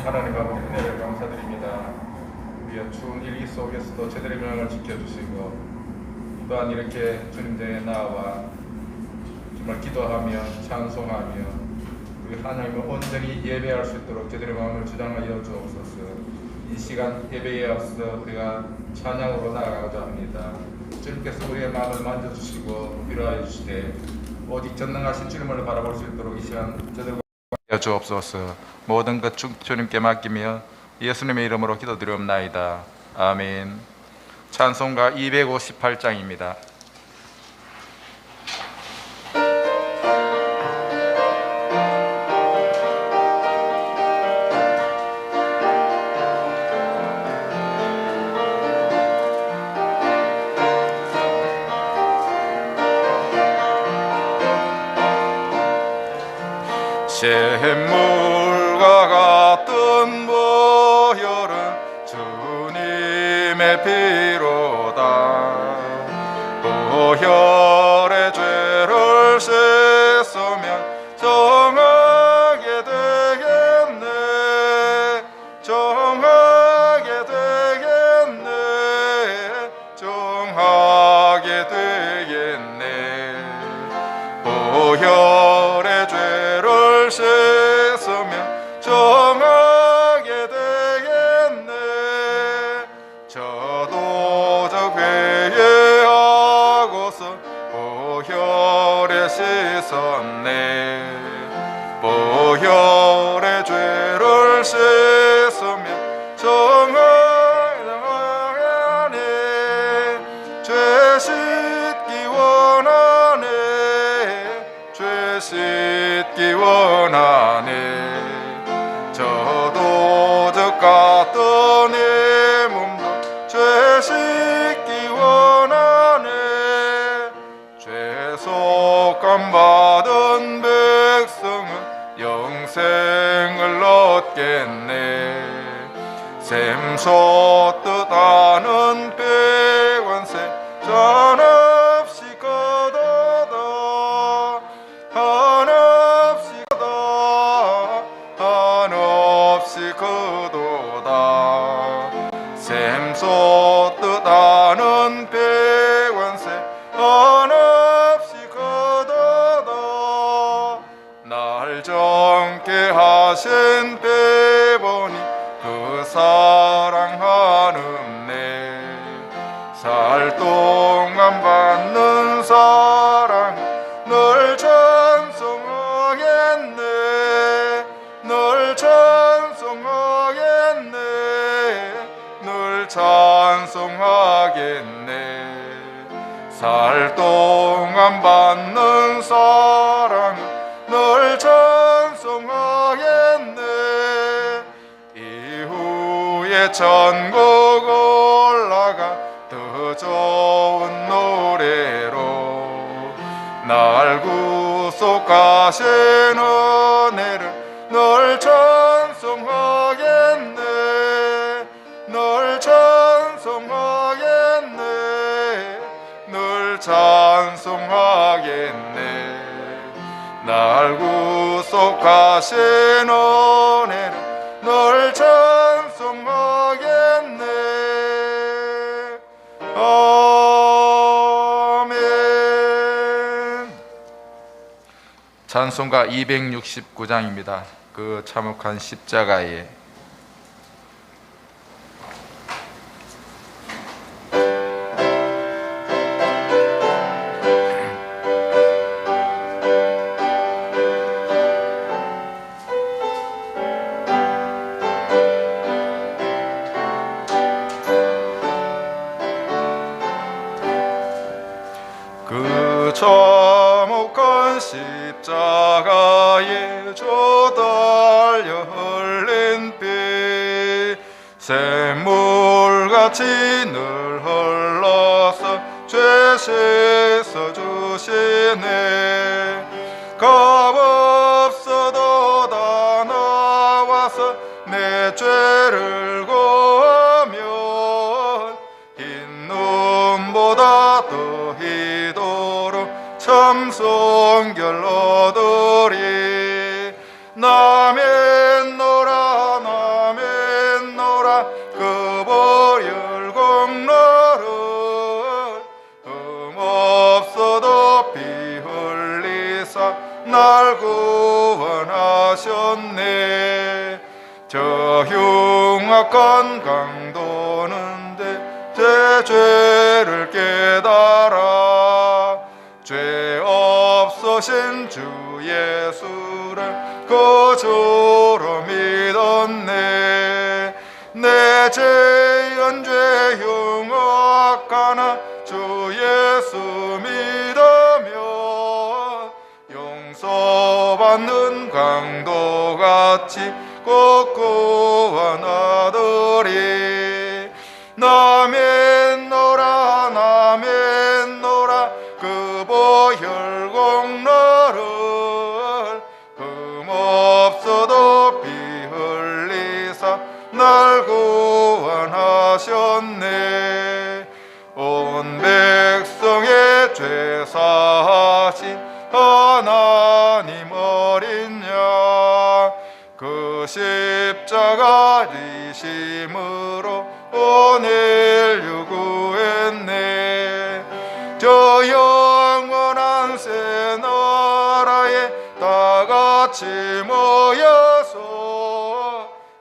하나님 아버지 은혜를 감사드립니다. 우리의 추운 일기 속에서도 제대로 명령을 지켜주시고 또한 이렇게 주님께 나와 정말 기도하며 찬송하며 우리 하나님을 온전히 예배할 수 있도록 제대로 마음을 주장하여 주옵소서. 이 시간 예배에 앞서 우리가 찬양으로 나아가고자 합니다. 주님께서 우리의 마음을 만져주시고 위로하여 주시되 오직 전능하신 주님을 바라볼 수 있도록 이 시간 제대로 하여 주옵소서. 모든 것 주님께 맡기며 예수님의 이름으로 기도드리옵나이다. 아멘. 찬송가 258장입니다. 샘물과 같은 보혈은 주님의 피로다. 보혈의 죄를 씻으면 정하게 되겠네. 정하게 되겠네. 정하게 되겠네. 보혈의 죄를 씻으면 정하게 되겠네. 저도적 회개하고서 보혈에 씻었네. 보혈의 죄를 씻으면 정하네. 죄 씻기 원하네. 죄 씻기 원하네. 저도적 같던 내 몸도 죄 씻기 원하네. 죄속감 받은 백성은 영생을 얻겠네. 샘솟듯 하는 백원새 한없이 거둬다. 한없이 거둬. 한없이 거둬다. 샘솟듯 하는 백원새 한없이 거둬다. 날 정케 하신 배번이 그 사랑하는 내. 살 동안 받는 사랑 널 찬송하겠네. 널 찬송하겠네. 널 찬송하겠네. 살 동안 받는 사랑 널 찬송하겠네. 이후에 천국 올라가 더 좋은 노래로 날 구속하신 은혜를 널 찬송하겠네. 널 찬송하겠네. 널 찬송하겠네. 날 구속하신 은혜를 널 찬송하겠네. 아멘. 찬송가 269장입니다. 그 참혹한 십자가에. 그 참혹한 십자가에 조달려 흘린 피 샘물같이 늘 흘러서 죄 씻어 주시네. 값없어도 다 나와서 내 죄를 고하면 흰 눈보다 더 희도록 참성결 얻으리. 남의 노라 믿었네. 저 흉악한 강도는 제 죄를 깨달아 죄 없으신 주 예수를 거주로 믿었네. 내 죄인 죄 흉악하나 주 예수 믿으며 용서받는 강도같이 꼭 구원하더리. 나맨노라 나맨노라 그 보혈공로를 흠없어도 피 흘리사 날 구원하셨네. 온 백성의 죄 사하신 하나님 어린 양 그 십자가 지심으로 오늘 유구했네. 저 영원한 새 나라에 다같이 모여서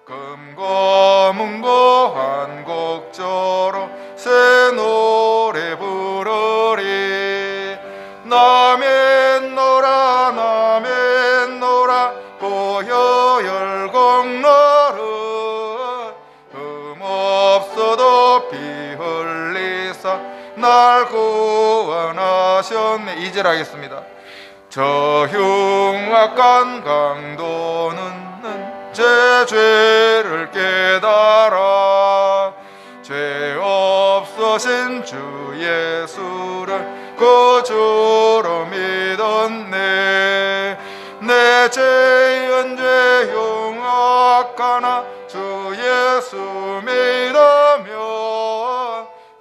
금고 문고 한곡조로 새 노래 부르리. 나맨노라 나맨노라 보혈공로를 흠없어도 피 흘리사 날 구원하셨네. 2절 하겠습니다. 저 흉악한 강도는 제 죄를 깨달아 죄 없으신 주 예수를 거주로 믿었네. 내 죄인 죄 흉악하나 주 예수 믿으며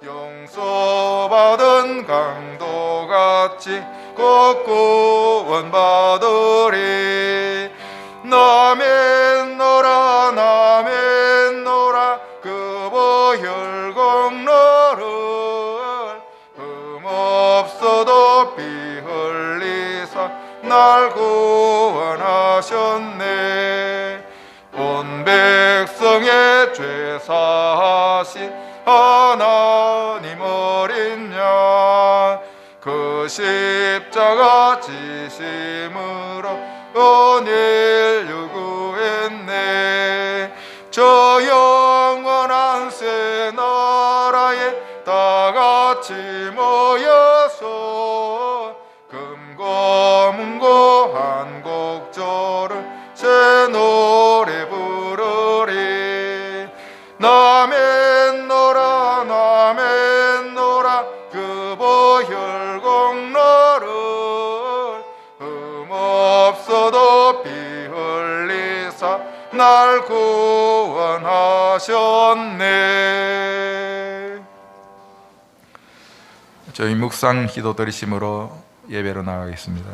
용서받은 강도같이 꼭 구원받으리. 나맨노라 나맨노라 그 보혈공로를 흠없어도 피 흘리사 날 구원하셨네. 온 백성의 죄 사하신 하나님 어린 양 그 십자가 지심으로 오늘 유구했네. 저 영원한 새 나라에 다같이 모여서 금고 문고 한곡조를 새 노래 부르리. 나맨노라 나맨노라 그 보혈공로를 흠없어도 피 흘리사 날 구원하셨네. 저희 묵상 기도 드리심으로 예배로 나가겠습니다.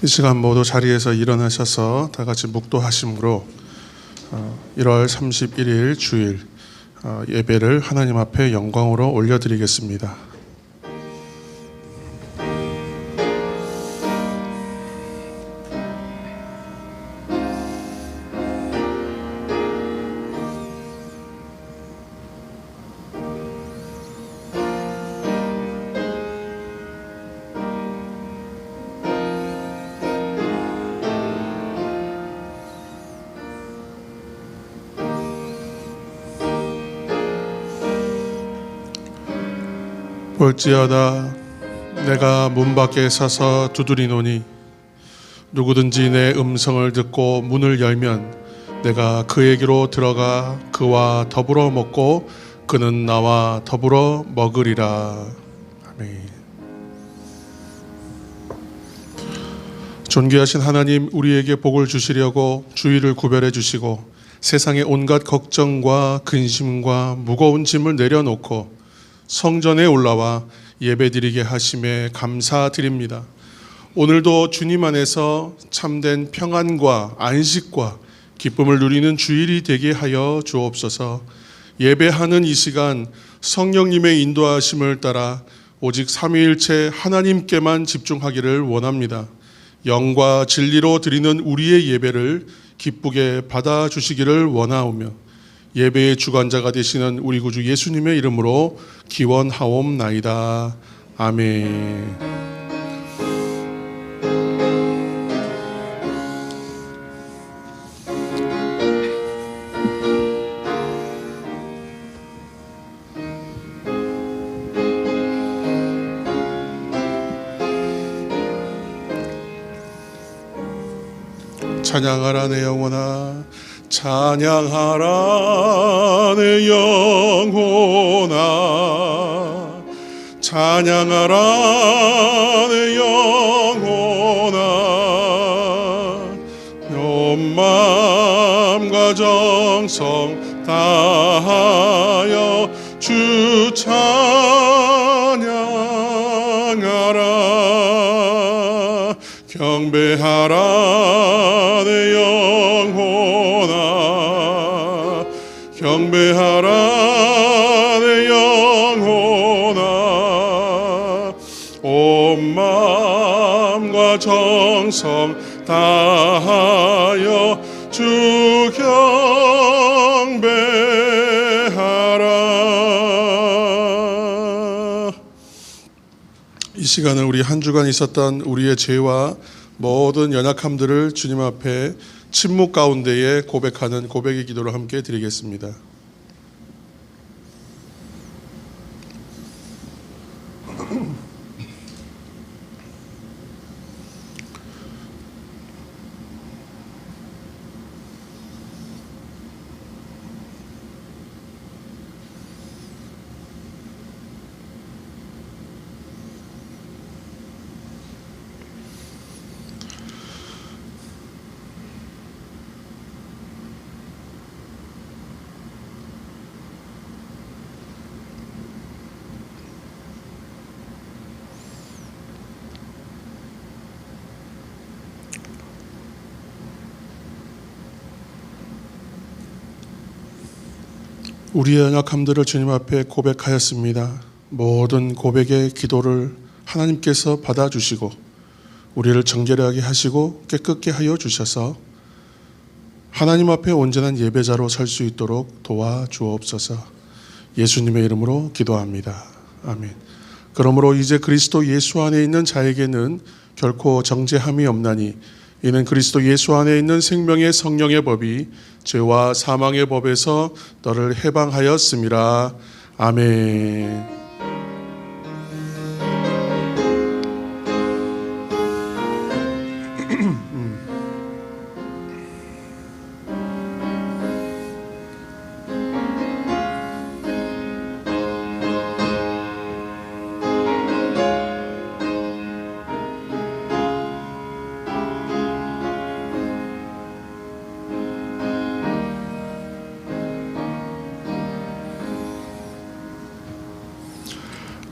이 시간 모두 자리에서 일어나셔서 다 같이 묵도하심으로 1월 31일 주일 예배를 하나님 앞에 영광으로 올려드리겠습니다. 볼지어다 내가 문 밖에 서서 두드리노니 누구든지 내 음성을 듣고 문을 열면 내가 그에게로 들어가 그와 더불어 먹고 그는 나와 더불어 먹으리라. 아멘. 존귀하신 하나님, 우리에게 복을 주시려고 주의를 구별해 주시고 세상의 온갖 걱정과 근심과 무거운 짐을 내려놓고 성전에 올라와 예배드리게 하심에 감사드립니다. 오늘도 주님 안에서 참된 평안과 안식과 기쁨을 누리는 주일이 되게 하여 주옵소서. 예배하는 이 시간 성령님의 인도하심을 따라 오직 삼위일체 하나님께만 집중하기를 원합니다. 영과 진리로 드리는 우리의 예배를 기쁘게 받아주시기를 원하오며 예배의 주관자가 되시는 우리 구주 예수님의 이름으로 기원하옵나이다. 아멘. 찬양하라 내 영혼아, 찬양하라 내 영혼아, 찬양하라 내 영혼아, 온 마음과 정성 다하여 주 찬양하라. 경배하라 내 영혼아, 경배하라 내 영혼아, 온 마음과 정성 다하여 주 경배하라. 이 시간은 우리 한 주간 있었던 우리의 죄와 모든 연약함들을 주님 앞에 침묵 가운데에 고백하는 고백의 기도를 함께 드리겠습니다. 우리의 연약함들을 주님 앞에 고백하였습니다. 모든 고백의 기도를 하나님께서 받아주시고 우리를 정결하게 하시고 깨끗게 하여 주셔서 하나님 앞에 온전한 예배자로 설 수 있도록 도와주옵소서. 예수님의 이름으로 기도합니다. 아멘. 그러므로 이제 그리스도 예수 안에 있는 자에게는 결코 정죄함이 없나니 이는 그리스도 예수 안에 있는 생명의 성령의 법이 죄와 사망의 법에서 너를 해방하였음이라. 아멘.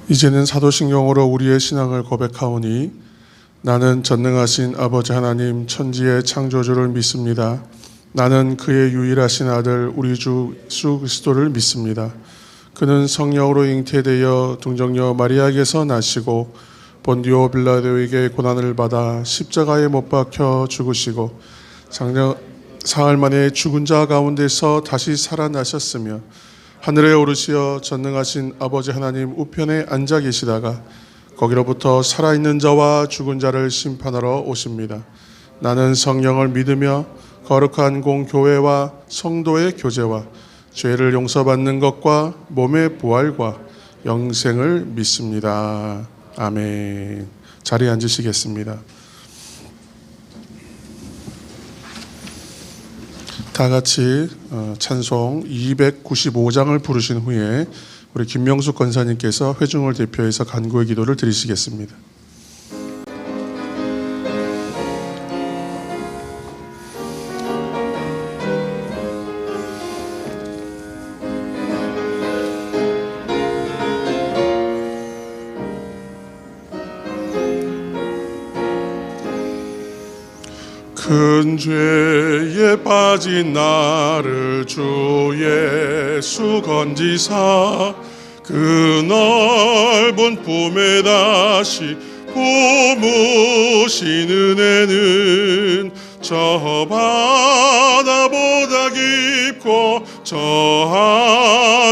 이제는 사도신경으로 우리의 신앙을 고백하오니 나는 전능하신 아버지 하나님 천지의 창조주를 믿습니다. 나는 그의 유일하신 아들 우리 주 예수 그리스도를 믿습니다. 그는 성령으로 잉태되어 동정녀 마리아에게서 나시고 본디오 빌라도에게 고난을 받아 십자가에 못 박혀 죽으시고 사흘 만에 죽은 자 가운데서 다시 살아나셨으며 하늘에 오르시어 전능하신 아버지 하나님 우편에 앉아 계시다가 거기로부터 살아있는 자와 죽은 자를 심판하러 오십니다. 나는 성령을 믿으며 거룩한 공교회와 성도의 교제와 죄를 용서받는 것과 몸의 부활과 영생을 믿습니다. 아멘. 자리에 앉으시겠습니다. 다 같이 찬송 295장을 부르신 후에 우리 김명숙 권사님께서 회중을 대표해서 간구의 기도를 드리시겠습니다. 큰 죄에 빠진 나를 주 예수 건지사 그 넓은 품에 다시 품으신 은혜는 저 바다보다 깊고 저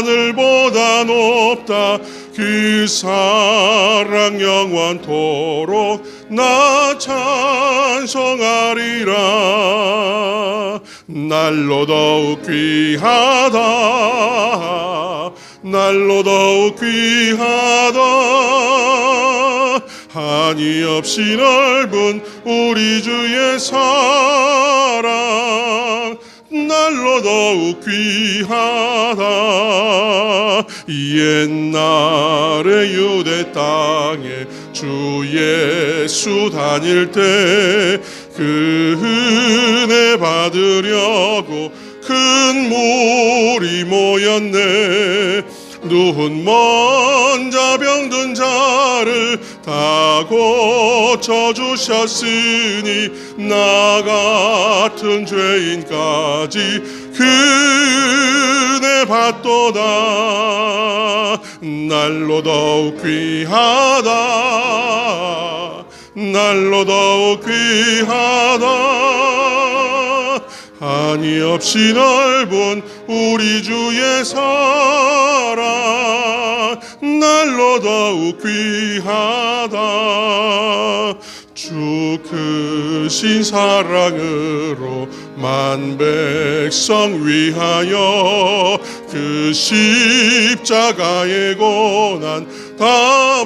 하늘보다 높다. 그 사랑 영원토록 나 찬송하리라. 날로 더욱 귀하다. 날로 더욱 귀하다. 한이 없이 넓은 우리 주의 사랑 날로 더욱 귀하다. 옛날에 유대 땅에 주 예수 다닐 때 그 은혜 받으려고 큰 물이 모였네. 누운 먼 자 병든 자를 다 고쳐주셨으니 나 같은 죄인까지 그 은혜 받도다. 날로 더욱 귀하다. 날로 더욱 귀하다. 한이 없이 넓은 우리 주의 사랑 날로 더욱 귀하다. 주 크신 사랑으로 만 백성 위하여 그 십자가의 고난 다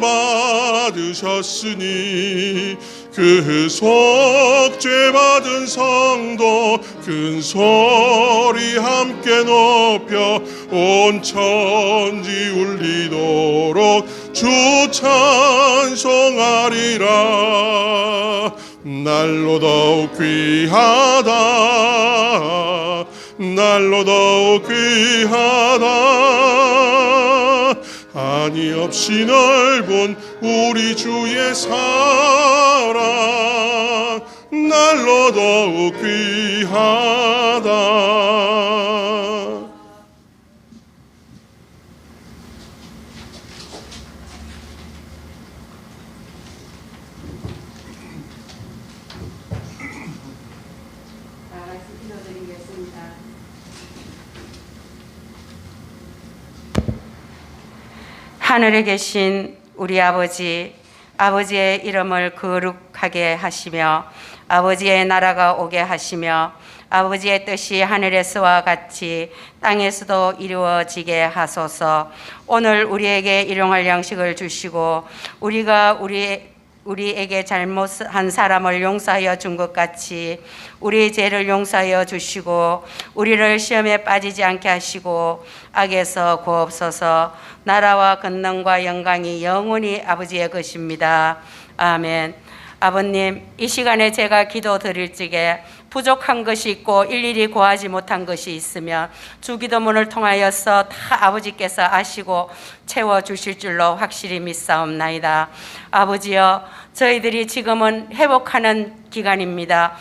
받으셨으니 그 속죄 받은 성도 큰 소리 함께 높여 온 천지 울리도록 주 찬송하리라. 날로 더욱 귀하다. 날로 더욱 귀하다. 한이 없이 넓은 우리 주의 사랑 날로 더욱 귀하다. 하늘에 계신 우리 아버지, 아버지의 이름을 거룩하게 하시며 아버지의 나라가 오게 하시며 아버지의 뜻이 하늘에서와 같이 땅에서도 이루어지게 하소서. 오늘 우리에게 일용할 양식을 주시고 우리가 우리에게 잘못한 사람을 용서하여 준 것 같이 우리 죄를 용서하여 주시고 우리를 시험에 빠지지 않게 하시고 악에서 구하옵소서. 나라와 권능과 영광이 영원히 아버지의 것입니다. 아멘. 아버님, 이 시간에 제가 기도 드릴 적에 부족한 것이 있고 일일이 구하지 못한 것이 있으면 주기도문을 통하여서 다 아버지께서 아시고 채워주실 줄로 확실히 믿사옵나이다. 아버지여, 저희들이 지금은 회복하는 기간입니다.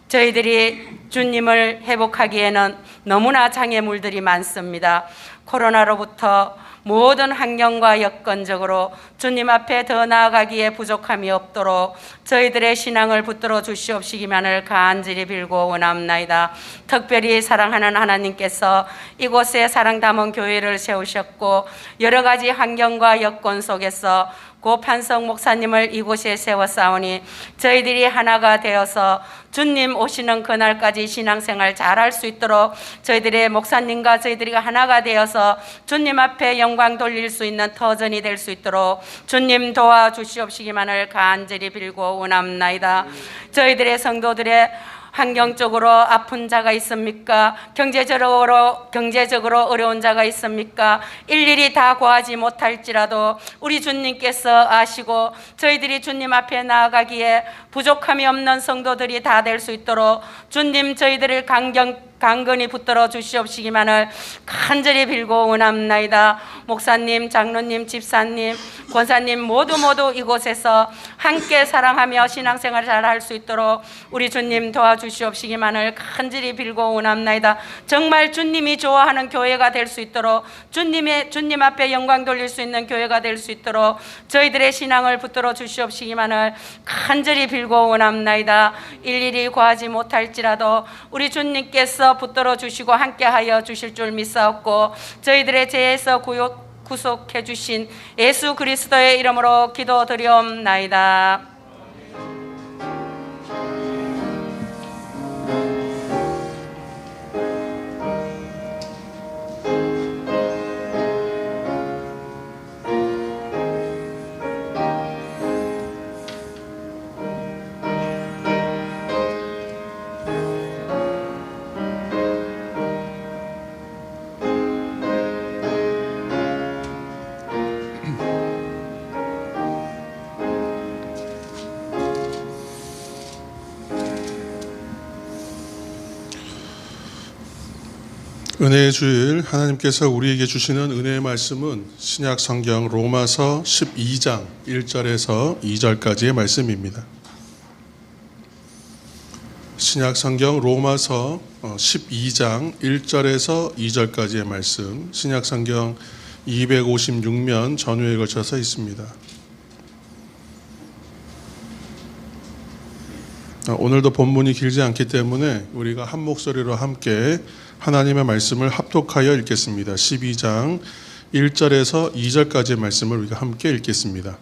저희들이 주님을 회복하기에는 너무나 장애물들이 많습니다. 코로나로부터 모든 환경과 여건적으로 주님 앞에 더 나아가기에 부족함이 없도록 저희들의 신앙을 붙들어 주시옵시기만을 간절히 빌고 원합나이다. 특별히 사랑하는 하나님께서 이곳에 사랑 담은 교회를 세우셨고 여러 가지 환경과 여건 속에서 고판석 목사님을 이곳에 세웠사오니 저희들이 하나가 되어서 주님 오시는 그날까지 신앙생활 잘할 수 있도록 저희들의 목사님과 저희들이 하나가 되어서 주님 앞에 영광 돌릴 수 있는 터전이 될 수 있도록 주님 도와주시옵시기만을 간절히 빌고 원합나이다. 저희들의 성도들의 환경적으로 아픈 자가 있습니까? 경제적으로 어려운 자가 있습니까? 일일이 다 구하지 못할지라도 우리 주님께서 아시고 저희들이 주님 앞에 나아가기에 부족함이 없는 성도들이 다 될 수 있도록 주님 저희들을 강건히 붙들어 주시옵시기만을 간절히 빌고 원합나이다. 목사님, 장로님, 집사님, 권사님 모두 이곳에서 함께 사랑하며 신앙생활을 잘할 수 있도록 우리 주님 도와주시옵시기만을 간절히 빌고 원합나이다. 정말 주님이 좋아하는 교회가 될 수 있도록 주님 앞에 영광 돌릴 수 있는 교회가 될 수 있도록 저희들의 신앙을 붙들어 주시옵시기만을 간절히 빌고 원합나이다. 일일이 구하지 못할지라도 우리 주님께서 붙들어 주시고 함께하여 주실 줄 믿사옵고 저희들의 죄에서 구속해 주신 예수 그리스도의 이름으로 기도드리옵나이다. 은혜의 주일, 하나님께서 우리에게 주시는 은혜의 말씀은 신약 성경 로마서 12장 1절에서 2절까지의 말씀입니다. 신약 성경 로마서 12장 1절에서 2절까지의 말씀, 신약 성경 256면 전후에 걸쳐서 있습니다. 오늘도 본문이 길지 않기 때문에 우리가 한 목소리로 함께 하나님의 말씀을 합독하여 읽겠습니다. 12장 1절에서 2절까지의 말씀을 우리가 함께 읽겠습니다.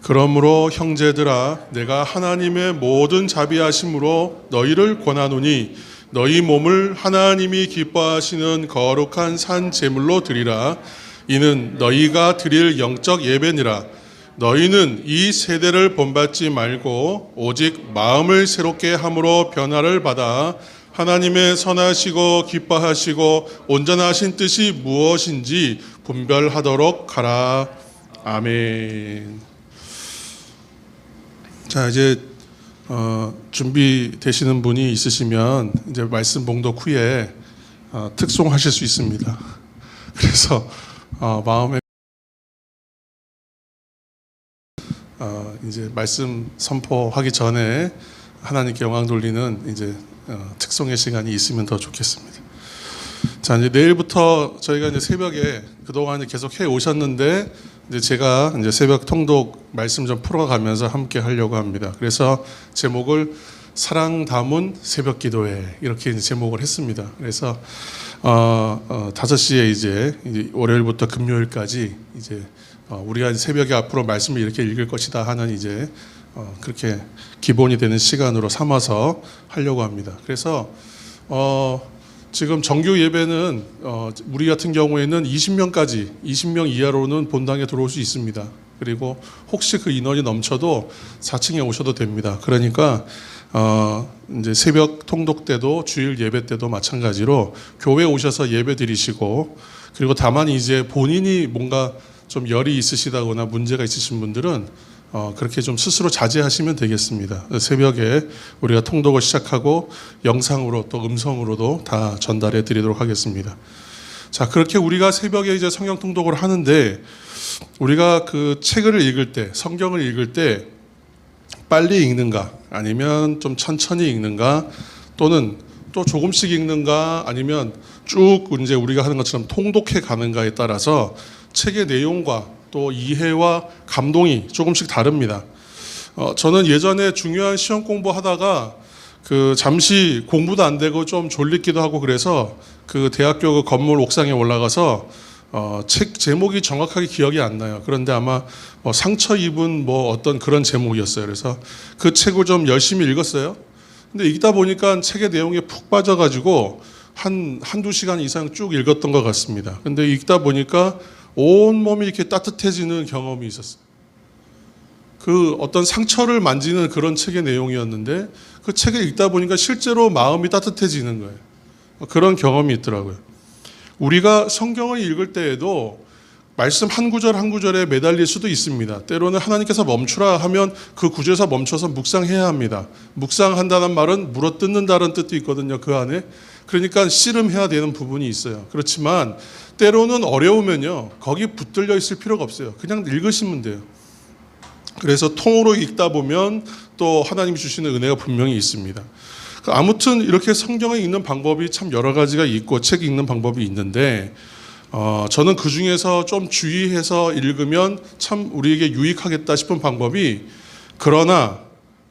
그러므로 형제들아, 내가 하나님의 모든 자비하심으로 너희를 권하노니 너희 몸을 하나님이 기뻐하시는 거룩한 산 제물로 드리라. 이는 너희가 드릴 영적 예배니라. 너희는 이 세대를 본받지 말고 오직 마음을 새롭게 함으로 변화를 받아 하나님의 선하시고 기뻐하시고 온전하신 뜻이 무엇인지 분별하도록 하라. 아멘. 자, 이제 준비되시는 분이 있으시면 이제 말씀 봉독 후에 특송하실 수 있습니다. 그래서 마음에 이제 말씀 선포하기 전에 하나님께 영광 돌리는 이제 특송의 시간이 있으면 더 좋겠습니다. 자, 이제 내일부터 저희가 이제 새벽에 그동안 계속 해 오셨는데 이제 제가 이제 새벽 통독 말씀 좀 풀어가면서 함께 하려고 합니다. 그래서 제목을 사랑 담은 새벽 기도회 이렇게 이제 제목을 했습니다. 그래서 5시에 이제 월요일부터 금요일까지 이제 우리가 새벽에 앞으로 말씀을 이렇게 읽을 것이다 하는 이제 그렇게 기본이 되는 시간으로 삼아서 하려고 합니다. 그래서 지금 정규 예배는 우리 같은 경우에는 20명 이하로는 본당에 들어올 수 있습니다. 그리고 혹시 그 인원이 넘쳐도 4층에 오셔도 됩니다. 그러니까 이제 새벽 통독 때도 주일 예배 때도 마찬가지로 교회 오셔서 예배 드리시고, 그리고 다만 이제 본인이 뭔가 좀 열이 있으시다거나 문제가 있으신 분들은 그렇게 좀 스스로 자제하시면 되겠습니다. 새벽에 우리가 통독을 시작하고 영상으로 또 음성으로도 다 전달해 드리도록 하겠습니다. 자, 그렇게 우리가 새벽에 이제 성경 통독을 하는데 우리가 그 책을 읽을 때, 성경을 읽을 때 빨리 읽는가 아니면 좀 천천히 읽는가 또는 또 조금씩 읽는가 아니면 쭉 이제 우리가 하는 것처럼 통독해 가는가에 따라서 책의 내용과 또 이해와 감동이 조금씩 다릅니다. 저는 예전에 중요한 시험 공부하다가 그 잠시 공부도 안 되고 좀 졸리기도 하고 그래서 그 대학교 그 건물 옥상에 올라가서 책 제목이 정확하게 기억이 안 나요. 그런데 아마 상처 입은 어떤 그런 제목이었어요. 그래서 그 책을 좀 열심히 읽었어요. 근데 읽다 보니까 책의 내용에 푹 빠져가지고 한두 시간 이상 쭉 읽었던 것 같습니다. 근데 읽다 보니까 온몸이 이렇게 따뜻해지는 경험이 있었어요. 그 어떤 상처를 만지는 그런 책의 내용이었는데 그 책을 읽다 보니까 실제로 마음이 따뜻해지는 거예요. 그런 경험이 있더라고요. 우리가 성경을 읽을 때에도 말씀 한 구절 한 구절에 매달릴 수도 있습니다. 때로는 하나님께서 멈추라 하면 그 구절에서 멈춰서 묵상해야 합니다. 묵상한다는 말은 물어뜯는다는 뜻도 있거든요. 그 안에. 그러니까 씨름해야 되는 부분이 있어요. 그렇지만 때로는 어려우면요. 거기 붙들려 있을 필요가 없어요. 그냥 읽으시면 돼요. 그래서 통으로 읽다 보면 또 하나님이 주시는 은혜가 분명히 있습니다. 아무튼 이렇게 성경을 읽는 방법이 참 여러 가지가 있고 책 읽는 방법이 있는데 저는 그 중에서 좀 주의해서 읽으면 참 우리에게 유익하겠다 싶은 방법이 그러나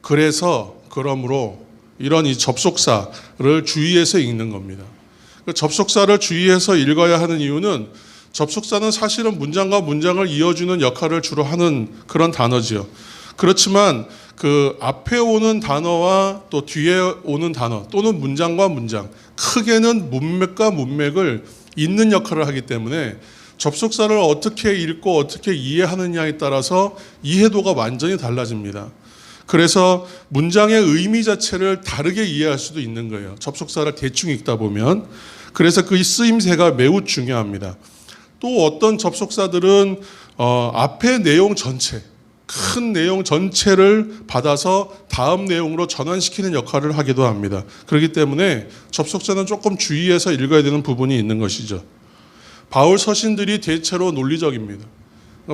그래서 그러므로 이런 이 접속사를 주의해서 읽는 겁니다. 그 접속사를 주의해서 읽어야 하는 이유는 접속사는 사실은 문장과 문장을 이어주는 역할을 주로 하는 그런 단어지요. 그렇지만 그 앞에 오는 단어와 또 뒤에 오는 단어 또는 문장과 문장 크게는 문맥과 문맥을 잇는 역할을 하기 때문에 접속사를 어떻게 읽고 어떻게 이해하느냐에 따라서 이해도가 완전히 달라집니다. 그래서 문장의 의미 자체를 다르게 이해할 수도 있는 거예요. 접속사를 대충 읽다 보면. 그래서 그 쓰임새가 매우 중요합니다. 또 어떤 접속사들은 앞의 내용 전체, 큰 내용 전체를 받아서 다음 내용으로 전환시키는 역할을 하기도 합니다. 그렇기 때문에 접속사는 조금 주의해서 읽어야 되는 부분이 있는 것이죠. 바울 서신들이 대체로 논리적입니다.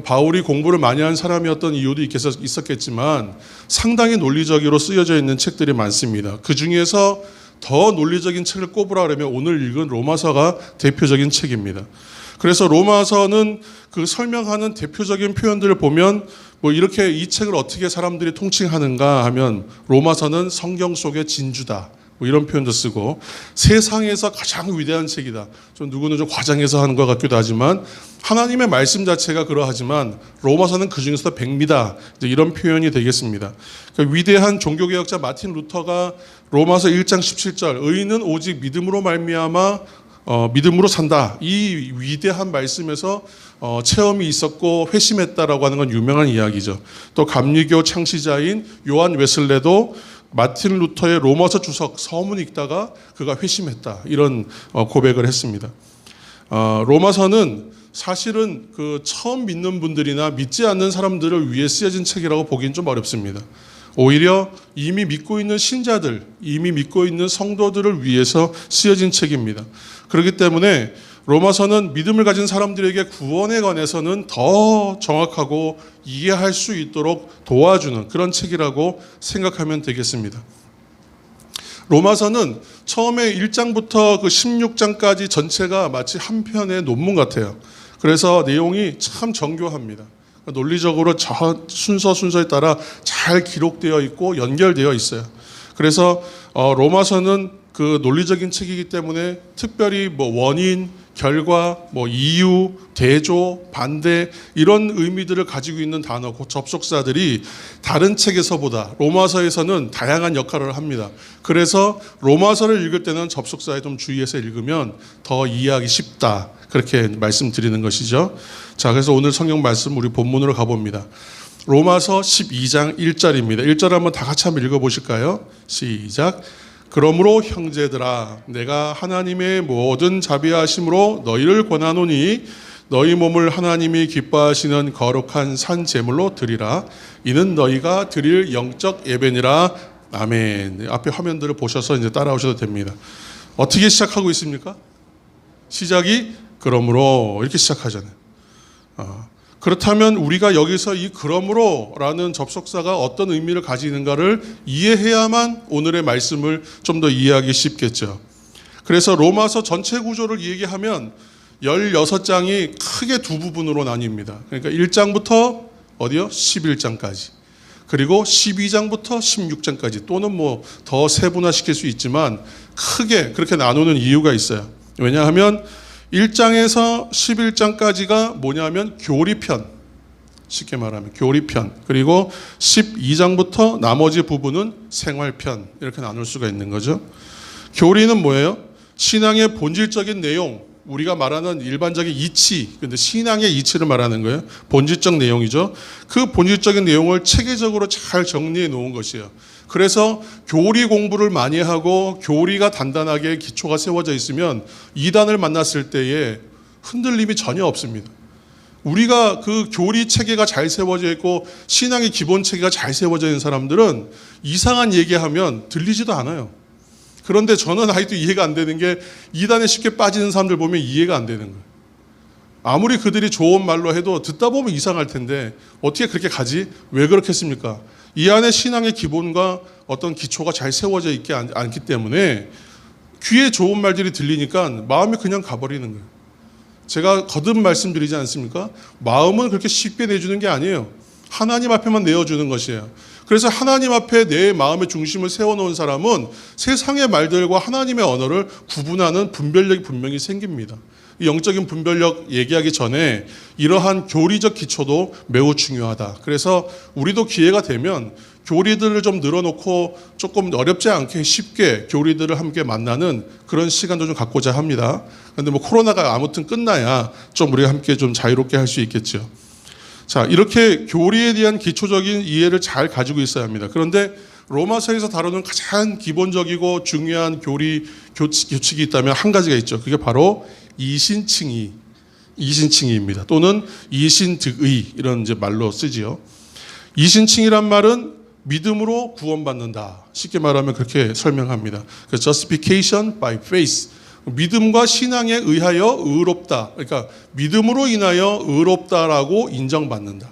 바울이 공부를 많이 한 사람이었던 이유도 있었겠지만 상당히 논리적으로 쓰여져 있는 책들이 많습니다. 그 중에서 더 논리적인 책을 꼽으라 그러면 오늘 읽은 로마서가 대표적인 책입니다. 그래서 로마서는 그 설명하는 대표적인 표현들을 보면 이렇게 이 책을 어떻게 사람들이 통칭하는가 하면 로마서는 성경 속의 진주다. 이런 표현도 쓰고 세상에서 가장 위대한 책이다. 누구는 좀 과장해서 하는 것 같기도 하지만 하나님의 말씀 자체가 그러하지만 로마서는 그 중에서도 백미다. 이런 표현이 되겠습니다. 그러니까 위대한 종교개혁자 마틴 루터가 로마서 1장 17절 의인은 오직 믿음으로 말미암아 믿음으로 산다. 이 위대한 말씀에서 체험이 있었고 회심했다라고 하는 건 유명한 이야기죠. 또 감리교 창시자인 요한 웨슬레도 마틴 루터의 로마서 주석 서문 읽다가 그가 회심했다. 이런 고백을 했습니다. 로마서는 사실은 그 처음 믿는 분들이나 믿지 않는 사람들을 위해 쓰여진 책이라고 보기는 좀 어렵습니다. 오히려 이미 믿고 있는 신자들, 이미 믿고 있는 성도들을 위해서 쓰여진 책입니다. 그렇기 때문에 로마서는 믿음을 가진 사람들에게 구원에 관해서는 더 정확하고 이해할 수 있도록 도와주는 그런 책이라고 생각하면 되겠습니다. 로마서는 처음에 1장부터 그 16장까지 전체가 마치 한 편의 논문 같아요. 그래서 내용이 참 정교합니다. 논리적으로 순서에 따라 잘 기록되어 있고 연결되어 있어요. 그래서 로마서는 그 논리적인 책이기 때문에 특별히 원인, 결과, 이유, 대조, 반대 이런 의미들을 가지고 있는 단어, 접속사들이 다른 책에서보다 로마서에서는 다양한 역할을 합니다. 그래서 로마서를 읽을 때는 접속사에 좀 주의해서 읽으면 더 이해하기 쉽다. 그렇게 말씀드리는 것이죠. 자, 그래서 오늘 성경 말씀 우리 본문으로 가봅니다. 로마서 12장 1절입니다. 1절 한번 다 같이 한번 읽어보실까요? 시작. 그러므로 형제들아 내가 하나님의 모든 자비하심으로 너희를 권하노니 너희 몸을 하나님이 기뻐하시는 거룩한 산 제물로 드리라. 이는 너희가 드릴 영적 예배니라. 아멘. 앞에 화면들을 보셔서 이제 따라오셔도 됩니다. 어떻게 시작하고 있습니까? 시작이 그러므로 이렇게 시작하잖아요. 그렇다면 우리가 여기서 이 그러므로라는 접속사가 어떤 의미를 가지는가를 이해해야만 오늘의 말씀을 좀 더 이해하기 쉽겠죠. 그래서 로마서 전체 구조를 얘기하면 16장이 크게 두 부분으로 나뉩니다. 그러니까 1장부터 어디요? 11장까지. 그리고 12장부터 16장까지, 또는 뭐 더 세분화시킬 수 있지만 크게 그렇게 나누는 이유가 있어요. 왜냐하면 1장에서 11장까지가 뭐냐면 교리편, 쉽게 말하면 교리편, 그리고 12장부터 나머지 부분은 생활편, 이렇게 나눌 수가 있는 거죠. 교리는 뭐예요? 신앙의 본질적인 내용, 우리가 말하는 일반적인 이치, 근데 신앙의 이치를 말하는 거예요. 본질적 내용이죠. 그 본질적인 내용을 체계적으로 잘 정리해 놓은 것이에요. 그래서 교리 공부를 많이 하고 교리가 단단하게 기초가 세워져 있으면 이단을 만났을 때에 흔들림이 전혀 없습니다. 우리가 그 교리 체계가 잘 세워져 있고 신앙의 기본 체계가 잘 세워져 있는 사람들은 이상한 얘기하면 들리지도 않아요. 그런데 저는 아직도 이해가 안 되는 게, 이단에 쉽게 빠지는 사람들 보면 이해가 안 되는 거예요. 아무리 그들이 좋은 말로 해도 듣다 보면 이상할 텐데 어떻게 그렇게 가지? 왜 그렇겠습니까? 이 안에 신앙의 기본과 어떤 기초가 잘 세워져 있지 않기 때문에 귀에 좋은 말들이 들리니까 마음이 그냥 가버리는 거예요. 제가 거듭 말씀드리지 않습니까? 마음은 그렇게 쉽게 내주는 게 아니에요. 하나님 앞에만 내어주는 것이에요. 그래서 하나님 앞에 내 마음의 중심을 세워놓은 사람은 세상의 말들과 하나님의 언어를 구분하는 분별력이 분명히 생깁니다. 영적인 분별력 얘기하기 전에 이러한 교리적 기초도 매우 중요하다. 그래서 우리도 기회가 되면 교리들을 좀 늘어놓고 조금 어렵지 않게 쉽게 교리들을 함께 만나는 그런 시간도 좀 갖고자 합니다. 그런데 뭐 코로나가 아무튼 끝나야 좀 우리가 함께 좀 자유롭게 할 수 있겠죠. 자, 이렇게 교리에 대한 기초적인 이해를 잘 가지고 있어야 합니다. 그런데 로마서에서 다루는 가장 기본적이고 중요한 교칙이 있다면 한 가지가 있죠. 그게 바로 이신칭의입니다. 또는 이신득의, 이런 이제 말로 쓰지요. 이신칭의란 말은 믿음으로 구원받는다. 쉽게 말하면 그렇게 설명합니다. Justification by faith. 믿음과 신앙에 의하여 의롭다. 그러니까 믿음으로 인하여 의롭다라고 인정받는다.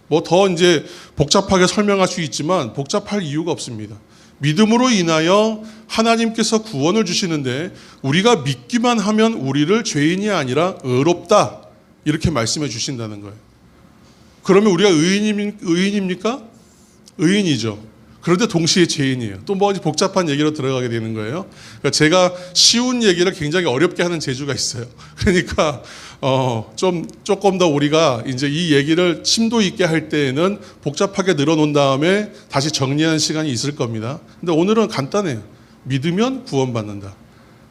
뭐 더 이제 복잡하게 설명할 수 있지만 복잡할 이유가 없습니다. 믿음으로 인하여 하나님께서 구원을 주시는데 우리가 믿기만 하면 우리를 죄인이 아니라 의롭다, 이렇게 말씀해 주신다는 거예요. 그러면 우리가 의인입니까? 의인이죠. 그런데 동시에 죄인이에요. 또 뭐 복잡한 얘기로 들어가게 되는 거예요. 그러니까 제가 쉬운 얘기를 굉장히 어렵게 하는 재주가 있어요. 그러니까 조금 더 우리가 이제 이 얘기를 심도 있게 할 때에는 복잡하게 늘어놓은 다음에 다시 정리하는 시간이 있을 겁니다. 근데 오늘은 간단해요. 믿으면 구원받는다.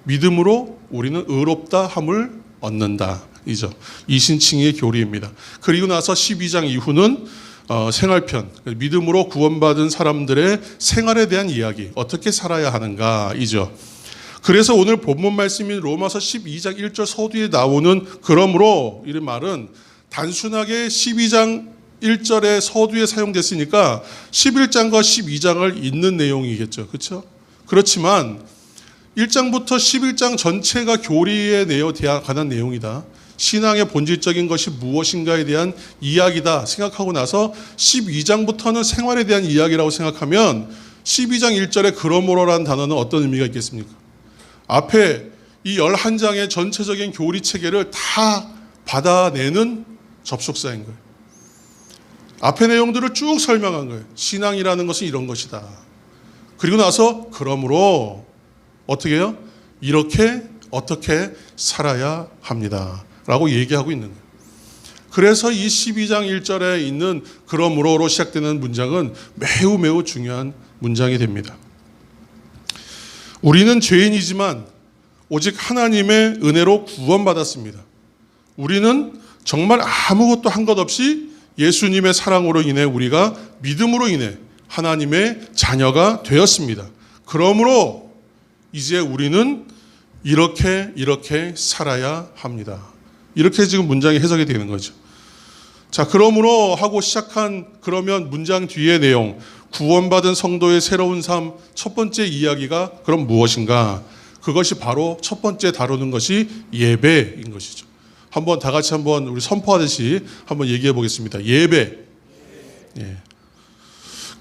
믿음으로 우리는 의롭다 함을 얻는다. 이죠. 이신칭의의 교리입니다. 그리고 나서 12장 이후는 생활편, 믿음으로 구원받은 사람들의 생활에 대한 이야기, 어떻게 살아야 하는가 이죠. 그래서 오늘 본문 말씀인 로마서 12장 1절 서두에 나오는 그러므로, 이런 말은 단순하게 12장 1절의 서두에 사용됐으니까 11장과 12장을 잇는 내용이겠죠. 그렇죠? 그렇지만 1장부터 11장 전체가 교리에 관한 내용이다. 신앙의 본질적인 것이 무엇인가에 대한 이야기다 생각하고 나서 12장부터는 생활에 대한 이야기라고 생각하면 12장 1절에 그러므로라는 단어는 어떤 의미가 있겠습니까? 앞에 이 11장의 전체적인 교리 체계를 다 받아내는 접속사인 거예요. 앞의 내용들을 쭉 설명한 거예요. 신앙이라는 것은 이런 것이다. 그리고 나서 그러므로 어떻게 해요? 이렇게 어떻게 살아야 합니다. 라고 얘기하고 있는 거예요. 그래서 이 12장 1절에 있는 그러므로로 시작되는 문장은 매우 중요한 문장이 됩니다. 우리는 죄인이지만 오직 하나님의 은혜로 구원받았습니다. 우리는 정말 아무것도 한 것 없이 예수님의 사랑으로 인해 우리가 믿음으로 인해 하나님의 자녀가 되었습니다. 그러므로 이제 우리는 이렇게 살아야 합니다. 이렇게 지금 문장이 해석이 되는 거죠. 자, 그러므로 하고 시작한 그러면 문장 뒤의 내용, 구원받은 성도의 새로운 삶 첫 번째 이야기가 그럼 무엇인가? 그것이 바로 첫 번째 다루는 것이 예배인 것이죠. 한번 다 같이 한번 우리 선포하듯이 한번 얘기해 보겠습니다. 예배. 예.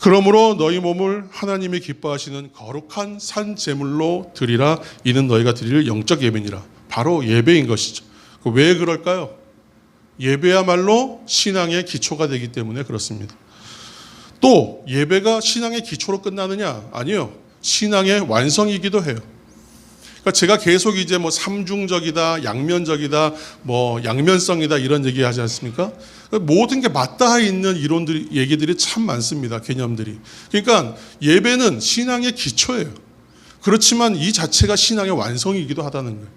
그러므로 너희 몸을 하나님이 기뻐하시는 거룩한 산 제물로 드리라. 이는 너희가 드릴 영적 예배니라. 바로 예배인 것이죠. 왜 그럴까요? 예배야말로 신앙의 기초가 되기 때문에 그렇습니다. 또 예배가 신앙의 기초로 끝나느냐? 아니요. 신앙의 완성이기도 해요. 그러니까 제가 계속 이제 뭐 삼중적이다, 양면적이다, 뭐 양면성이다 이런 얘기 하지 않습니까? 모든 게 맞닿아 있는 이론들이, 얘기들이 참 많습니다. 개념들이. 그러니까 예배는 신앙의 기초예요. 그렇지만 이 자체가 신앙의 완성이기도 하다는 거예요.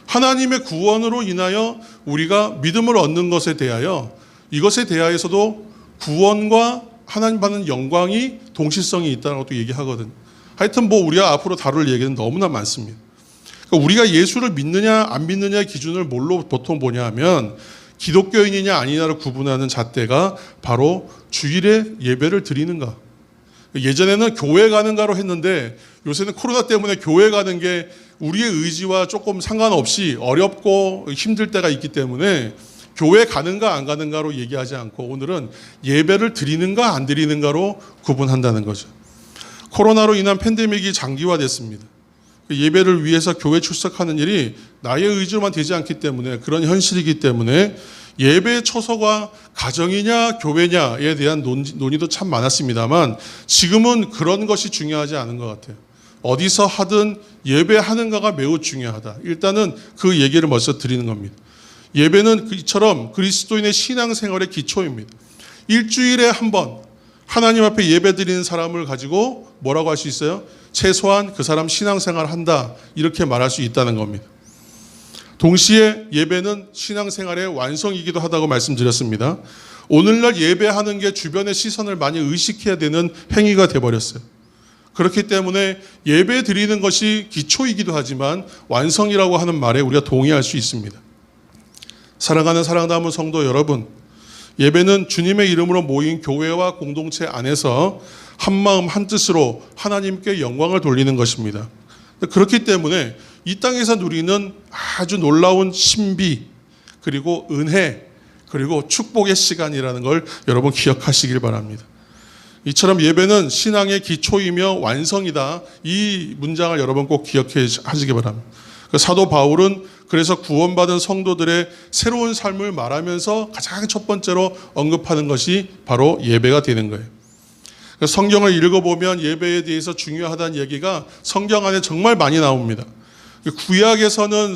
하나님의 구원으로 인하여 우리가 믿음을 얻는 것에 대하여, 이것에 대하여서도 구원과 하나님 받는 영광이 동시성이 있다는 것도 얘기하거든요. 하여튼 뭐 우리가 앞으로 다룰 얘기는 너무나 많습니다. 그러니까 우리가 예수를 믿느냐 안 믿느냐의 기준을 뭘로 보통 보냐 하면 기독교인이냐 아니냐를 구분하는 잣대가 바로 주일에 예배를 드리는가. 예전에는 교회 가는가로 했는데 요새는 코로나 때문에 교회 가는 게 우리의 의지와 조금 상관없이 어렵고 힘들 때가 있기 때문에 교회 가는가 안 가는가로 얘기하지 않고 오늘은 예배를 드리는가 안 드리는가로 구분한다는 거죠. 코로나로 인한 팬데믹이 장기화됐습니다. 예배를 위해서 교회 출석하는 일이 나의 의지로만 되지 않기 때문에, 그런 현실이기 때문에 예배 처소가 가정이냐 교회냐에 대한 논의도 참 많았습니다만 지금은 그런 것이 중요하지 않은 것 같아요. 어디서 하든 예배하는가가 매우 중요하다. 일단은 그 얘기를 먼저 드리는 겁니다. 예배는 이처럼 그리스도인의 신앙생활의 기초입니다. 일주일에 한 번 하나님 앞에 예배 드리는 사람을 가지고 뭐라고 할 수 있어요? 최소한 그 사람 신앙생활 한다, 이렇게 말할 수 있다는 겁니다. 동시에 예배는 신앙생활의 완성이기도 하다고 말씀드렸습니다. 오늘날 예배하는 게 주변의 시선을 많이 의식해야 되는 행위가 돼버렸어요. 그렇기 때문에 예배 드리는 것이 기초이기도 하지만 완성이라고 하는 말에 우리가 동의할 수 있습니다. 사랑하는 사랑담은 성도 여러분, 예배는 주님의 이름으로 모인 교회와 공동체 안에서 한마음 한뜻으로 하나님께 영광을 돌리는 것입니다. 그렇기 때문에 이 땅에서 누리는 아주 놀라운 신비, 그리고 은혜, 그리고 축복의 시간이라는 걸 여러분 기억하시길 바랍니다. 이처럼 예배는 신앙의 기초이며 완성이다. 이 문장을 여러분 꼭 기억해 하시기 바랍니다. 사도 바울은 그래서 구원받은 성도들의 새로운 삶을 말하면서 가장 첫 번째로 언급하는 것이 바로 예배가 되는 거예요. 성경을 읽어보면 예배에 대해서 중요하다는 얘기가 성경 안에 정말 많이 나옵니다. 구약에서는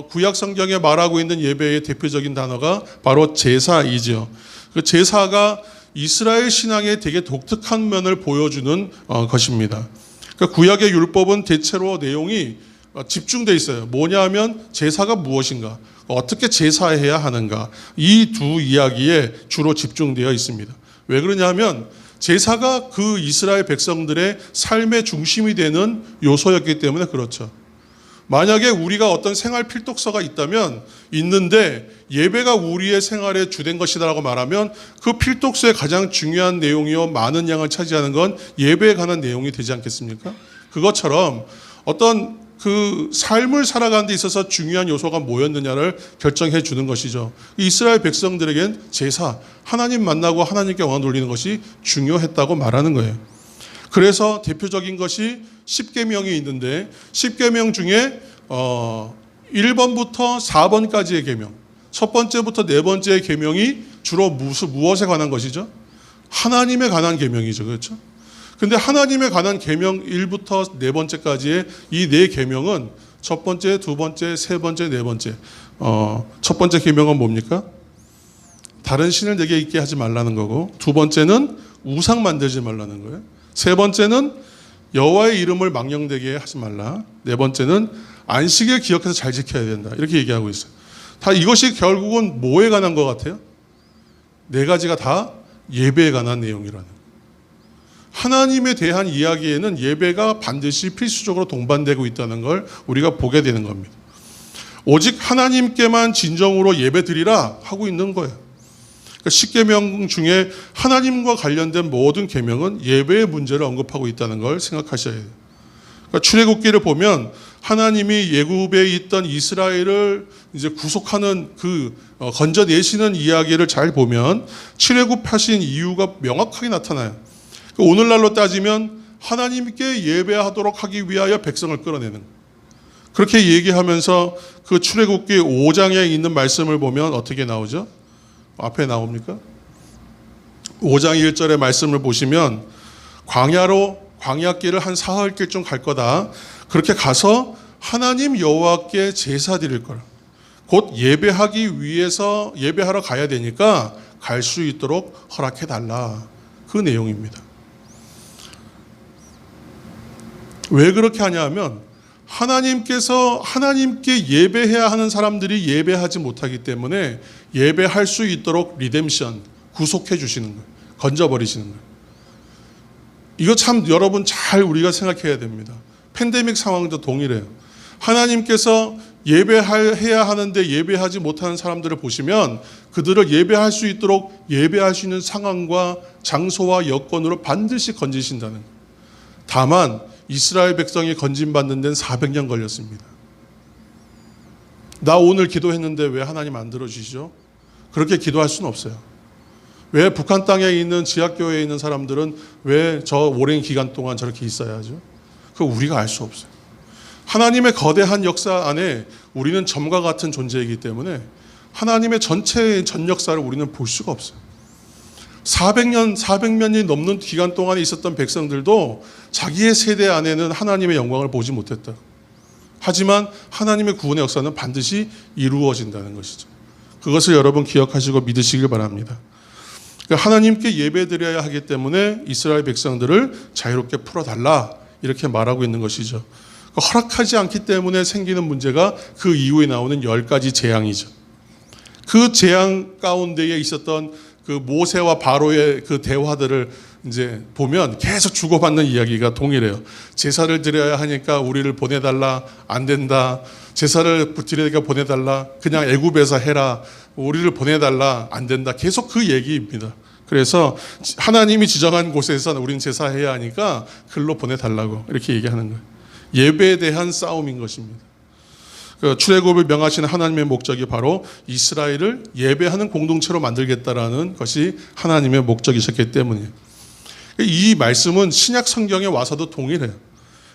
구약 성경에 말하고 있는 예배의 대표적인 단어가 바로 제사이죠. 그 제사가 이스라엘 신앙의 되게 독특한 면을 보여주는 것입니다. 그러니까 구약의 율법은 대체로 내용이 집중되어 있어요. 뭐냐 하면 제사가 무엇인가, 어떻게 제사해야 하는가, 이 두 이야기에 주로 집중되어 있습니다. 왜 그러냐 하면 제사가 그 이스라엘 백성들의 삶의 중심이 되는 요소였기 때문에 그렇죠. 만약에 우리가 어떤 생활 필독서가 있는데 예배가 우리의 생활의 주된 것이다라고 말하면 그 필독서의 가장 중요한 내용이요 많은 양을 차지하는 건 예배에 관한 내용이 되지 않겠습니까? 그것처럼 어떤 그 삶을 살아가는 데 있어서 중요한 요소가 뭐였느냐를 결정해 주는 것이죠. 이스라엘 백성들에겐 제사, 하나님 만나고 하나님께 영광 돌리는 것이 중요했다고 말하는 거예요. 그래서 대표적인 것이 10계명이 있는데 10계명 중에 1번부터 4번까지의 계명, 첫 번째부터 네 번째의 계명이 주로 무엇에 관한 것이죠? 하나님에 관한 계명이죠. 그렇죠? 근데 하나님에 관한 계명 1부터 네 번째까지의 이 네 계명은 첫 번째, 두 번째, 세 번째, 네 번째. 첫 번째 계명은 뭡니까? 다른 신을 내게 있게 하지 말라는 거고, 두 번째는 우상 만들지 말라는 거예요. 세 번째는 여호와의 이름을 망령되게 하지 말라. 네 번째는 안식일 기억해서 잘 지켜야 된다. 이렇게 얘기하고 있어요. 다 이것이 결국은 뭐에 관한 것 같아요? 네 가지가 다 예배에 관한 내용이라는 거예요. 하나님에 대한 이야기에는 예배가 반드시 필수적으로 동반되고 있다는 걸 우리가 보게 되는 겁니다. 오직 하나님께만 진정으로 예배드리라 하고 있는 거예요. 그러니까 10계명 중에 하나님과 관련된 모든 계명은 예배의 문제를 언급하고 있다는 걸 생각하셔야 돼요. 그러니까 출애굽기를 보면 하나님이 예굽에 있던 이스라엘을 이제 구속하는 건져내시는 이야기를 잘 보면 출애굽하신 이유가 명확하게 나타나요. 그러니까 오늘날로 따지면 하나님께 예배하도록 하기 위하여 백성을 끌어내는 거예요. 그렇게 얘기하면서 그 출애굽기 5장에 있는 말씀을 보면 어떻게 나오죠? 앞에 나옵니까? 5장 1절의 말씀을 보시면 광야길을 한 사흘길쯤 갈 거다. 그렇게 가서 하나님 여호와께 제사 드릴 거라. 곧 예배하기 위해서 예배하러 가야 되니까 갈 수 있도록 허락해 달라. 그 내용입니다. 왜 그렇게 하냐면 하나님께서 하나님께 예배해야 하는 사람들이 예배하지 못하기 때문에 예배할 수 있도록 리뎀션, 구속해 주시는 거예요. 건져버리시는 거예요. 이거 참 여러분 잘 우리가 생각해야 됩니다. 팬데믹 상황도 동일해요. 하나님께서 예배해야 하는데 예배하지 못하는 사람들을 보시면 그들을 예배할 수 있도록 예배할 수 있는 상황과 장소와 여건으로 반드시 건지신다는 거예요. 다만 이스라엘 백성이 건진받는 데는 400년 걸렸습니다. 나 오늘 기도했는데 왜 하나님 안 들어주시죠? 그렇게 기도할 수는 없어요. 왜 북한 땅에 있는 지하교회에 있는 사람들은 왜 저 오랜 기간 동안 저렇게 있어야 하죠? 그거 우리가 알 수 없어요. 하나님의 거대한 역사 안에 우리는 점과 같은 존재이기 때문에 하나님의 전체의 전 역사를 우리는 볼 수가 없어요. 400년이 넘는 기간 동안에 있었던 백성들도 자기의 세대 안에는 하나님의 영광을 보지 못했다. 하지만 하나님의 구원의 역사는 반드시 이루어진다는 것이죠. 그것을 여러분 기억하시고 믿으시길 바랍니다. 그러니까 하나님께 예배드려야 하기 때문에 이스라엘 백성들을 자유롭게 풀어달라 이렇게 말하고 있는 것이죠. 허락하지 않기 때문에 생기는 문제가 그 이후에 나오는 10가지 재앙이죠. 그 재앙 가운데에 있었던 그 모세와 바로의 그 대화들을 이제 보면 계속 주고받는 이야기가 동일해요. 제사를 드려야 하니까 우리를 보내달라, 안 된다. 제사를 드리니까 보내달라, 그냥 애굽에서 해라. 우리를 보내달라, 안 된다. 계속 그 얘기입니다. 그래서 하나님이 지정한 곳에서 우리는 제사해야 하니까 글로 보내달라고 이렇게 얘기하는 거예요. 예배에 대한 싸움인 것입니다. 출애굽을 명하시는 하나님의 목적이 바로 이스라엘을 예배하는 공동체로 만들겠다라는 것이 하나님의 목적이셨기 때문이에요. 이 말씀은 신약 성경에 와서도 동일해요.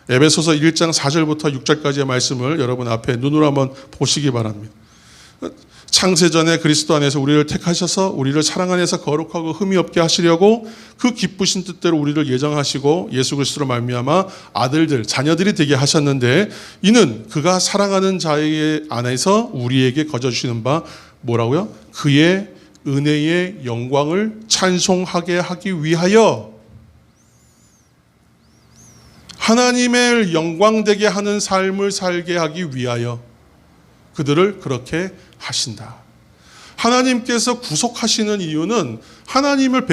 에베소서 1장 4절부터 6절까지의 말씀을 여러분 앞에 눈으로 한번 보시기 바랍니다. 창세전에 그리스도 안에서 우리를 택하셔서 우리를 사랑 안에서 거룩하고 흠이 없게 하시려고 그 기쁘신 뜻대로 우리를 예정하시고 예수 그리스도로 말미암아 아들들, 자녀들이 되게 하셨는데 이는 그가 사랑하는 자의 안에서 우리에게 거저주시는 바 뭐라고요? 그의 은혜의 영광을 찬송하게 하기 위하여 하나님의 영광되게 하는 삶을 살게 하기 위하여 그들을 그렇게 하신다. 하나님께서 구속하시는 이유는 하나님을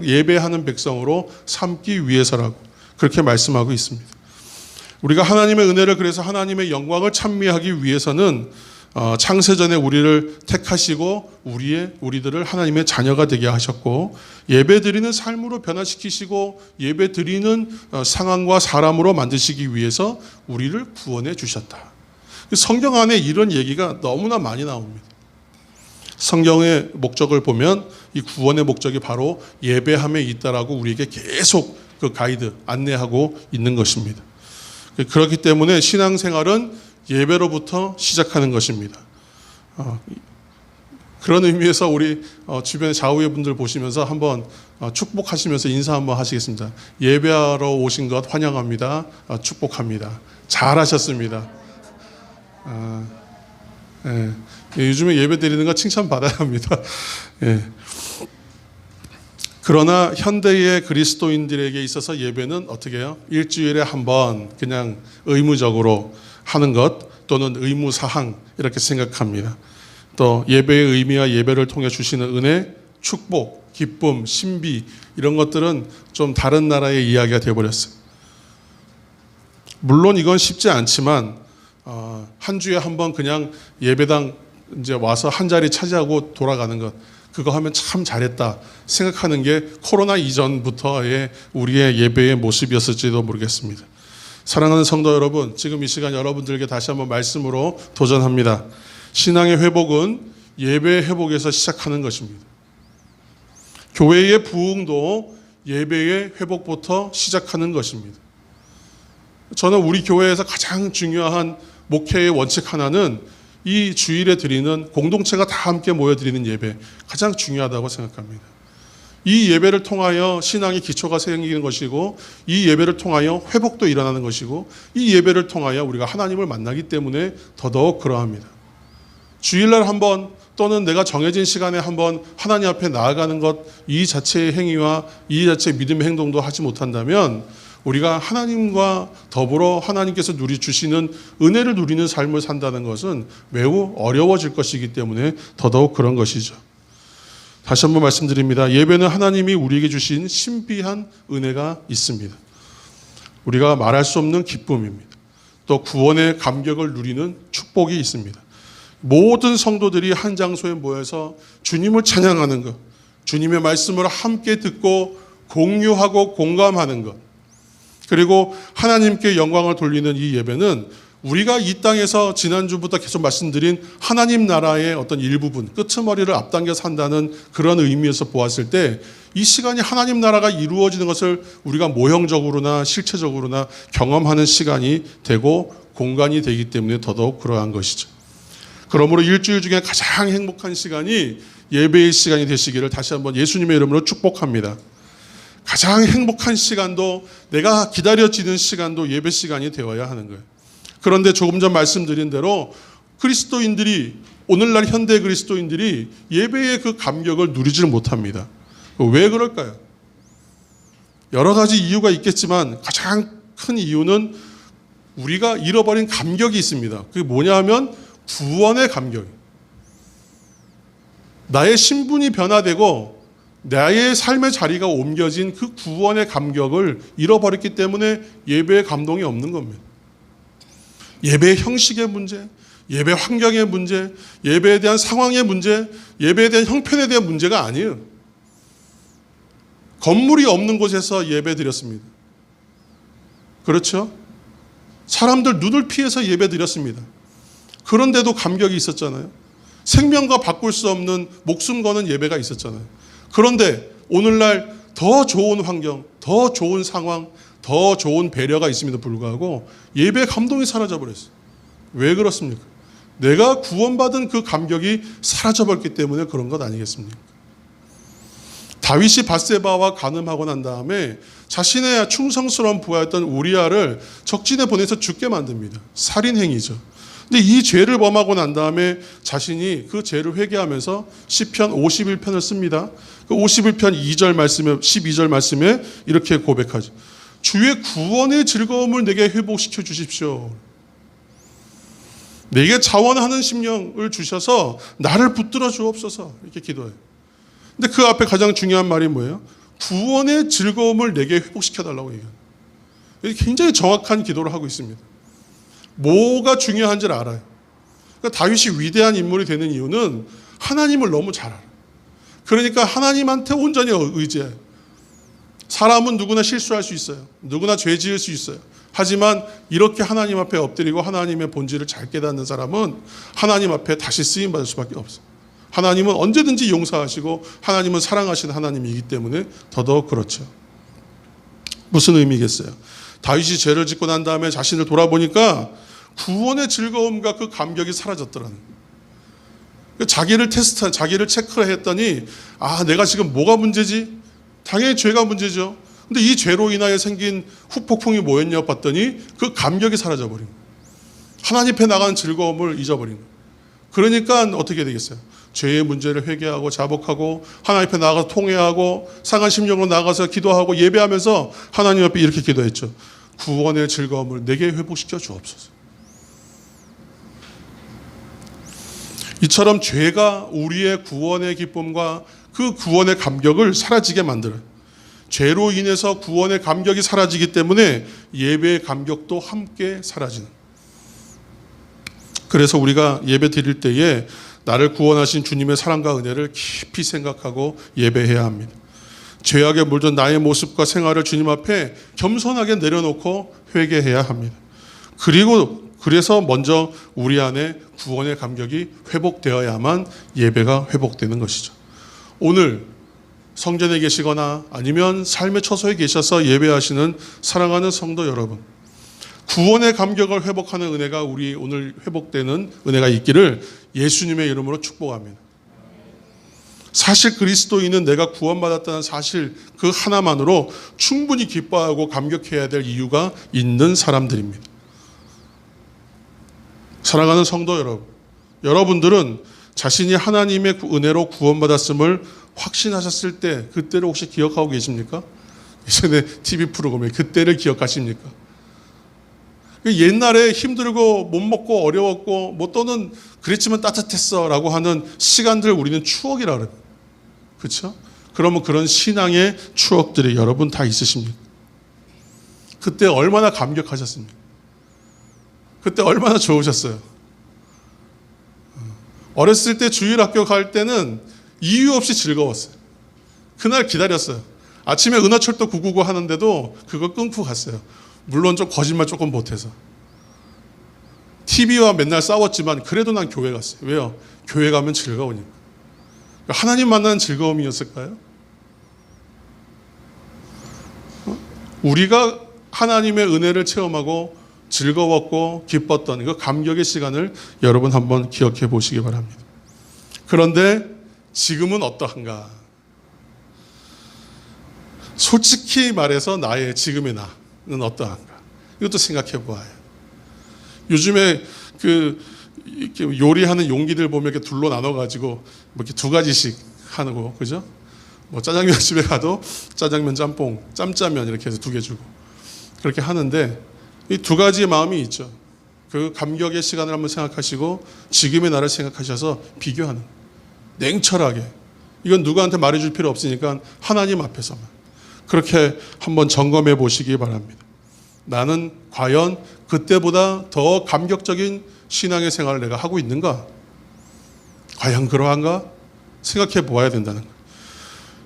예배하는 백성으로 삼기 위해서라고 그렇게 말씀하고 있습니다. 우리가 하나님의 은혜를 그래서 하나님의 영광을 찬미하기 위해서는 창세전에 우리를 택하시고 우리들을 하나님의 자녀가 되게 하셨고 예배드리는 삶으로 변화시키시고 예배드리는 상황과 사람으로 만드시기 위해서 우리를 구원해 주셨다. 성경 안에 이런 얘기가 너무나 많이 나옵니다. 성경의 목적을 보면 이 구원의 목적이 바로 예배함에 있다라고 우리에게 계속 그 가이드, 안내하고 있는 것입니다. 그렇기 때문에 신앙생활은 예배로부터 시작하는 것입니다. 그런 의미에서 우리 주변의 좌우의 분들 보시면서 한번 축복하시면서 인사 한번 하시겠습니다. 예배하러 오신 것 환영합니다. 축복합니다. 잘하셨습니다. 요즘에 예배 드리는 거 칭찬받아야 합니다. 그러나 현대의 그리스도인들에게 있어서 예배는 어떻게 해요? 일주일에 한 번 그냥 의무적으로 하는 것 또는 의무사항 이렇게 생각합니다. 또 예배의 의미와 예배를 통해 주시는 은혜, 축복, 기쁨, 신비 이런 것들은 좀 다른 나라의 이야기가 되어버렸어요. 물론 이건 쉽지 않지만 한 주에 한 번 그냥 예배당 이제 와서 한 자리 차지하고 돌아가는 것, 그거 하면 참 잘했다 생각하는 게 코로나 이전부터의 우리의 예배의 모습이었을지도 모르겠습니다. 사랑하는 성도 여러분, 지금 이 시간 여러분들에게 다시 한번 말씀으로 도전합니다. 신앙의 회복은 예배의 회복에서 시작하는 것입니다. 교회의 부흥도 예배의 회복부터 시작하는 것입니다. 저는 우리 교회에서 가장 중요한 목회의 원칙 하나는 이 주일에 드리는 공동체가 다 함께 모여 드리는 예배, 가장 중요하다고 생각합니다. 이 예배를 통하여 신앙의 기초가 생기는 것이고, 이 예배를 통하여 회복도 일어나는 것이고, 이 예배를 통하여 우리가 하나님을 만나기 때문에 더더욱 그러합니다. 주일날 한번 또는 내가 정해진 시간에 한번 하나님 앞에 나아가는 것, 이 자체의 행위와 이 자체의 믿음의 행동도 하지 못한다면 우리가 하나님과 더불어 하나님께서 주시는 은혜를 누리는 삶을 산다는 것은 매우 어려워질 것이기 때문에 더더욱 그런 것이죠. 다시 한번 말씀드립니다. 예배는 하나님이 우리에게 주신 신비한 은혜가 있습니다. 우리가 말할 수 없는 기쁨입니다. 또 구원의 감격을 누리는 축복이 있습니다. 모든 성도들이 한 장소에 모여서 주님을 찬양하는 것, 주님의 말씀을 함께 듣고 공유하고 공감하는 것, 그리고 하나님께 영광을 돌리는 이 예배는 우리가 이 땅에서 지난주부터 계속 말씀드린 하나님 나라의 어떤 일부분, 끄트머리를 앞당겨 산다는 그런 의미에서 보았을 때 이 시간이 하나님 나라가 이루어지는 것을 우리가 모형적으로나 실체적으로나 경험하는 시간이 되고 공간이 되기 때문에 더더욱 그러한 것이죠. 그러므로 일주일 중에 가장 행복한 시간이 예배의 시간이 되시기를 다시 한번 예수님의 이름으로 축복합니다. 가장 행복한 시간도, 내가 기다려지는 시간도 예배 시간이 되어야 하는 거예요. 그런데 조금 전 말씀드린 대로 그리스도인들이, 오늘날 현대 그리스도인들이 예배의 그 감격을 누리지를 못합니다. 왜 그럴까요? 여러 가지 이유가 있겠지만 가장 큰 이유는 우리가 잃어버린 감격이 있습니다. 그게 뭐냐 하면 구원의 감격. 나의 신분이 변화되고 나의 삶의 자리가 옮겨진 그 구원의 감격을 잃어버렸기 때문에 예배의 감동이 없는 겁니다. 예배의 형식의 문제, 예배 환경의 문제, 예배에 대한 상황의 문제, 예배에 대한 형편에 대한 문제가 아니에요. 건물이 없는 곳에서 예배 드렸습니다. 그렇죠? 사람들 눈을 피해서 예배 드렸습니다. 그런데도 감격이 있었잖아요. 생명과 바꿀 수 없는 목숨 거는 예배가 있었잖아요. 그런데 오늘날 더 좋은 환경, 더 좋은 상황, 더 좋은 배려가 있음에도 불구하고 예배의 감동이 사라져버렸어요. 왜 그렇습니까? 내가 구원받은 그 감격이 사라져버렸기 때문에 그런 것 아니겠습니까? 다윗이 밧세바와 간음하고 난 다음에 자신의 충성스러운 부하였던 우리아를 적진에 보내서 죽게 만듭니다. 살인행위죠. 근데 이 죄를 범하고 난 다음에 자신이 그 죄를 회개하면서 시편 51편을 씁니다. 그 51편 2절 말씀에, 12절 말씀에 이렇게 고백하죠. 주의 구원의 즐거움을 내게 회복시켜 주십시오. 내게 자원하는 심령을 주셔서 나를 붙들어 주옵소서. 이렇게 기도해요. 근데 그 앞에 가장 중요한 말이 뭐예요? 구원의 즐거움을 내게 회복시켜 달라고 얘기해요. 굉장히 정확한 기도를 하고 있습니다. 뭐가 중요한지를 알아요. 그러니까 다윗이 위대한 인물이 되는 이유는 하나님을 너무 잘 알아요. 그러니까 하나님한테 온전히 의지해요. 사람은 누구나 실수할 수 있어요. 누구나 죄 지을 수 있어요. 하지만 이렇게 하나님 앞에 엎드리고 하나님의 본질을 잘 깨닫는 사람은 하나님 앞에 다시 쓰임받을 수밖에 없어요. 하나님은 언제든지 용서하시고 하나님은 사랑하시는 하나님이기 때문에 더더욱 그렇죠. 무슨 의미겠어요? 다윗이 죄를 짓고 난 다음에 자신을 돌아보니까 구원의 즐거움과 그 감격이 사라졌더라는 거예요. 자기를 체크를 했더니 내가 지금 뭐가 문제지? 당연히 죄가 문제죠. 근데 이 죄로 인하여 생긴 후폭풍이 뭐였냐 봤더니 그 감격이 사라져버린 거예요. 하나님 앞에 나가는 즐거움을 잊어버린 거예요. 그러니까 어떻게 되겠어요? 죄의 문제를 회개하고 자복하고 하나님 앞에 나가서 통회하고 상한 심령으로 나가서 기도하고 예배하면서 하나님 앞에 이렇게 기도했죠. 구원의 즐거움을 내게 회복시켜 주옵소서. 이처럼 죄가 우리의 구원의 기쁨과 그 구원의 감격을 사라지게 만들어요. 죄로 인해서 구원의 감격이 사라지기 때문에 예배의 감격도 함께 사라지는. 그래서 우리가 예배 드릴 때에 나를 구원하신 주님의 사랑과 은혜를 깊이 생각하고 예배해야 합니다. 죄악에 물든 나의 모습과 생활을 주님 앞에 겸손하게 내려놓고 회개해야 합니다. 그래서 먼저 우리 안에 구원의 감격이 회복되어야만 예배가 회복되는 것이죠. 오늘 성전에 계시거나 아니면 삶의 처소에 계셔서 예배하시는 사랑하는 성도 여러분, 구원의 감격을 회복하는 은혜가 우리 오늘 회복되는 은혜가 있기를 예수님의 이름으로 축복합니다. 사실 그리스도인은 내가 구원받았다는 사실 그 하나만으로 충분히 기뻐하고 감격해야 될 이유가 있는 사람들입니다. 사랑하는 성도 여러분, 여러분들은 자신이 하나님의 은혜로 구원받았음을 확신하셨을 때 그때를 혹시 기억하고 계십니까? 예전에 TV 프로그램에 그때를 기억하십니까? 옛날에 힘들고 못 먹고 어려웠고 뭐 또는 그랬지만 따뜻했어 라고 하는 시간들을 우리는 추억이라 그래요. 그렇죠? 그러면 그런 신앙의 추억들이 여러분 다 있으십니까? 그때 얼마나 감격하셨습니까? 그때 얼마나 좋으셨어요? 어렸을 때 주일학교 갈 때는 이유 없이 즐거웠어요. 그날 기다렸어요. 아침에 은하철도 999 하는데도 그거 끊고 갔어요. 물론 좀 거짓말 조금 못해서. TV와 맨날 싸웠지만 그래도 난 교회 갔어요. 왜요? 교회 가면 즐거우니까. 하나님 만나는 즐거움이었을까요? 우리가 하나님의 은혜를 체험하고 즐거웠고 기뻤던 그 감격의 시간을 여러분 한번 기억해 보시기 바랍니다. 그런데 지금은 어떠한가? 솔직히 말해서 나의 지금의 나는 어떠한가? 이것도 생각해 보아요. 요즘에 이렇게 요리하는 용기들 보면 이렇게 둘로 나눠가지고 뭐 이렇게 두 가지씩 하는 거, 그죠? 뭐 짜장면 집에 가도 짜장면, 짬뽕, 짬짜면 이렇게 해서 2개 주고 그렇게 하는데 이 두 가지의 마음이 있죠. 그 감격의 시간을 한번 생각하시고 지금의 나를 생각하셔서 비교하는, 냉철하게. 이건 누구한테 말해줄 필요 없으니까 하나님 앞에서만 그렇게 한번 점검해 보시기 바랍니다. 나는 과연 그때보다 더 감격적인 신앙의 생활을 내가 하고 있는가? 과연 그러한가? 생각해 보아야 된다는 거예요.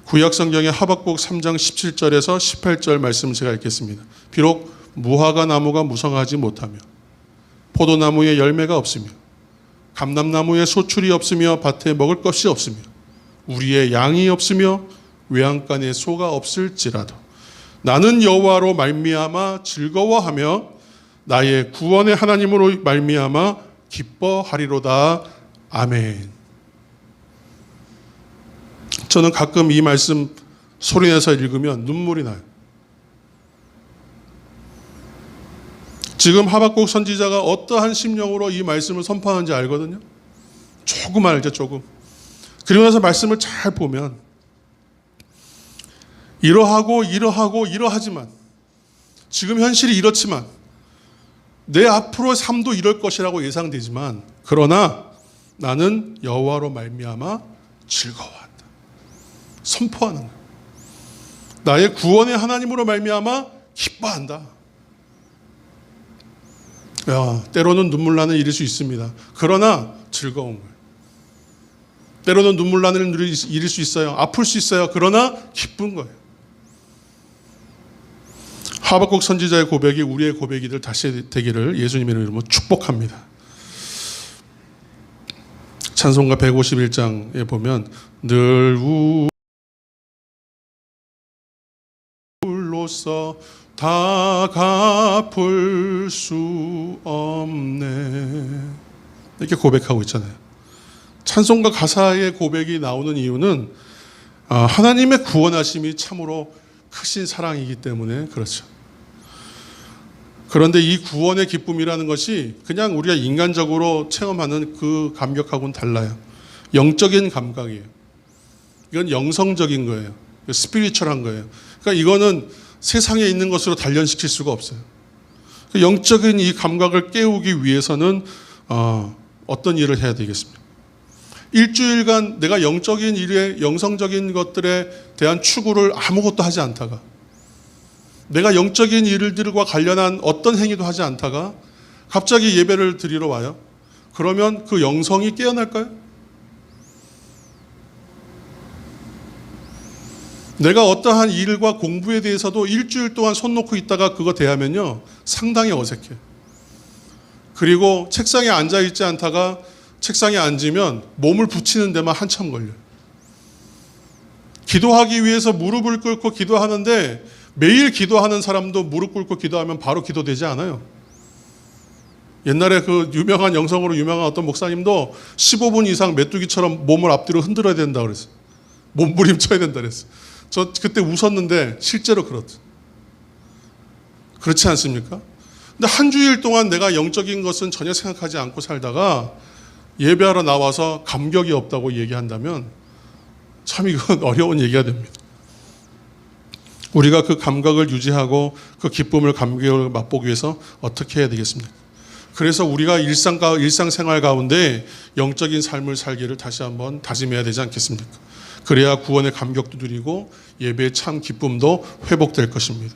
구약 성경의 하박국 3장 17절에서 18절 말씀을 제가 읽겠습니다. 비록 무화과 나무가 무성하지 못하며 포도나무에 열매가 없으며 감람나무에 소출이 없으며 밭에 먹을 것이 없으며 우리의 양이 없으며 외양간에 소가 없을지라도 나는 여호와로 말미암아 즐거워하며 나의 구원의 하나님으로 말미암아 기뻐하리로다. 아멘. 저는 가끔 이 말씀 소리내서 읽으면 눈물이 나요. 지금 하박국 선지자가 어떠한 심령으로 이 말씀을 선포하는지 알거든요. 조금 알죠, 조금. 그리고 나서 말씀을 잘 보면 이러하지만 지금 현실이 이렇지만 내 앞으로의 삶도 이럴 것이라고 예상되지만 그러나 나는 여호와로 말미암아 즐거워한다. 선포하는 거예요. 나의 구원의 하나님으로 말미암아 기뻐한다. 때로는 눈물 나는 일일 수 있습니다. 그러나 즐거운 거예요. 때로는 눈물 나는 일일 수 있어요. 아플 수 있어요. 그러나 기쁜 거예요. 하박국 선지자의 고백이 우리의 고백이들 다시 되기를 예수님의 이름으로 축복합니다. 찬송가 151장에 보면 늘 울로서 다 갚을 수 없네 이렇게 고백하고 있잖아요. 찬송가 가사의 고백이 나오는 이유는 하나님의 구원하심이 참으로 크신 사랑이기 때문에 그렇죠. 그런데 이 구원의 기쁨이라는 것이 그냥 우리가 인간적으로 체험하는 그 감격하고는 달라요. 영적인 감각이에요. 이건 영성적인 거예요. 스피리추얼한 거예요. 그러니까 이거는 세상에 있는 것으로 단련시킬 수가 없어요. 영적인 이 감각을 깨우기 위해서는 어떤 일을 해야 되겠습니까? 일주일간 내가 영적인 일에, 영성적인 것들에 대한 추구를 아무것도 하지 않다가, 내가 영적인 일들과 관련한 어떤 행위도 하지 않다가 갑자기 예배를 드리러 와요. 그러면 그 영성이 깨어날까요? 내가 어떠한 일과 공부에 대해서도 일주일 동안 손 놓고 있다가 그거 대하면요, 상당히 어색해. 그리고 책상에 앉아있지 않다가 책상에 앉으면 몸을 붙이는 데만 한참 걸려요. 기도하기 위해서 무릎을 꿇고 기도하는데 매일 기도하는 사람도 무릎 꿇고 기도하면 바로 기도되지 않아요. 옛날에 그 유명한 영성으로 유명한 어떤 목사님도 15분 이상 메뚜기처럼 몸을 앞뒤로 흔들어야 된다 그랬어요. 몸부림쳐야 된다 그랬어요. 저 그때 웃었는데 실제로 그렇죠. 그렇지 않습니까? 근데 한 주일 동안 내가 영적인 것은 전혀 생각하지 않고 살다가 예배하러 나와서 감격이 없다고 얘기한다면 참 이건 어려운 얘기가 됩니다. 우리가 그 감각을 유지하고 그 기쁨을 감격을 맛보기 위해서 어떻게 해야 되겠습니까? 그래서 우리가 일상생활 가운데 영적인 삶을 살기를 다시 한번 다짐해야 되지 않겠습니까? 그래야 구원의 감격도 누리고 예배의 참 기쁨도 회복될 것입니다.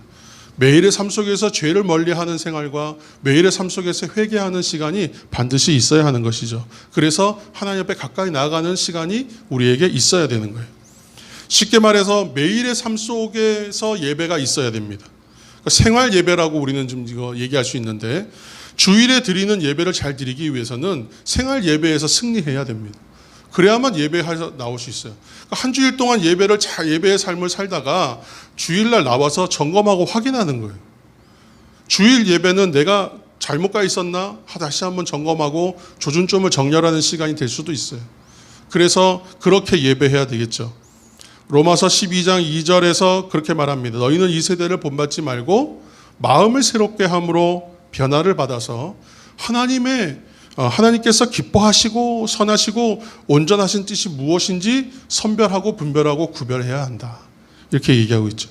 매일의 삶 속에서 죄를 멀리하는 생활과 매일의 삶 속에서 회개하는 시간이 반드시 있어야 하는 것이죠. 그래서 하나님 앞에 가까이 나아가는 시간이 우리에게 있어야 되는 거예요. 쉽게 말해서 매일의 삶 속에서 예배가 있어야 됩니다. 그러니까 생활 예배라고 우리는 좀 이거 얘기할 수 있는데, 주일에 드리는 예배를 잘 드리기 위해서는 생활 예배에서 승리해야 됩니다. 그래야만 예배해서 나올 수 있어요. 그러니까 한 주일 동안 예배의 삶을 살다가 주일날 나와서 점검하고 확인하는 거예요. 주일 예배는 내가 잘못 가 있었나? 다시 한번 점검하고 조준점을 정렬하는 시간이 될 수도 있어요. 그래서 그렇게 예배해야 되겠죠. 로마서 12장 2절에서 그렇게 말합니다. 너희는 이 세대를 본받지 말고 마음을 새롭게 함으로 변화를 받아서 하나님께서 기뻐하시고 선하시고 온전하신 뜻이 무엇인지 선별하고 분별하고 구별해야 한다. 이렇게 얘기하고 있죠.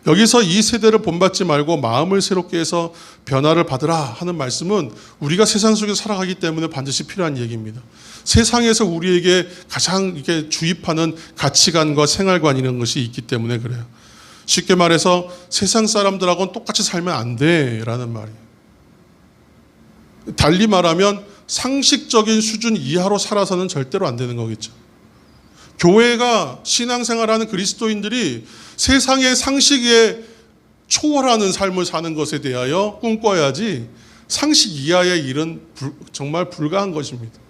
여기서 이 세대를 본받지 말고 마음을 새롭게 해서 변화를 받으라 하는 말씀은 우리가 세상 속에서 살아가기 때문에 반드시 필요한 얘기입니다. 세상에서 우리에게 가장 이렇게 주입하는 가치관과 생활관 이런 것이 있기 때문에 그래요. 쉽게 말해서 세상 사람들하고는 똑같이 살면 안 돼라는 말이에요. 달리 말하면 상식적인 수준 이하로 살아서는 절대로 안 되는 거겠죠. 교회가 신앙생활하는 그리스도인들이 세상의 상식에 초월하는 삶을 사는 것에 대하여 꿈꿔야지 상식 이하의 일은 정말 불가한 것입니다.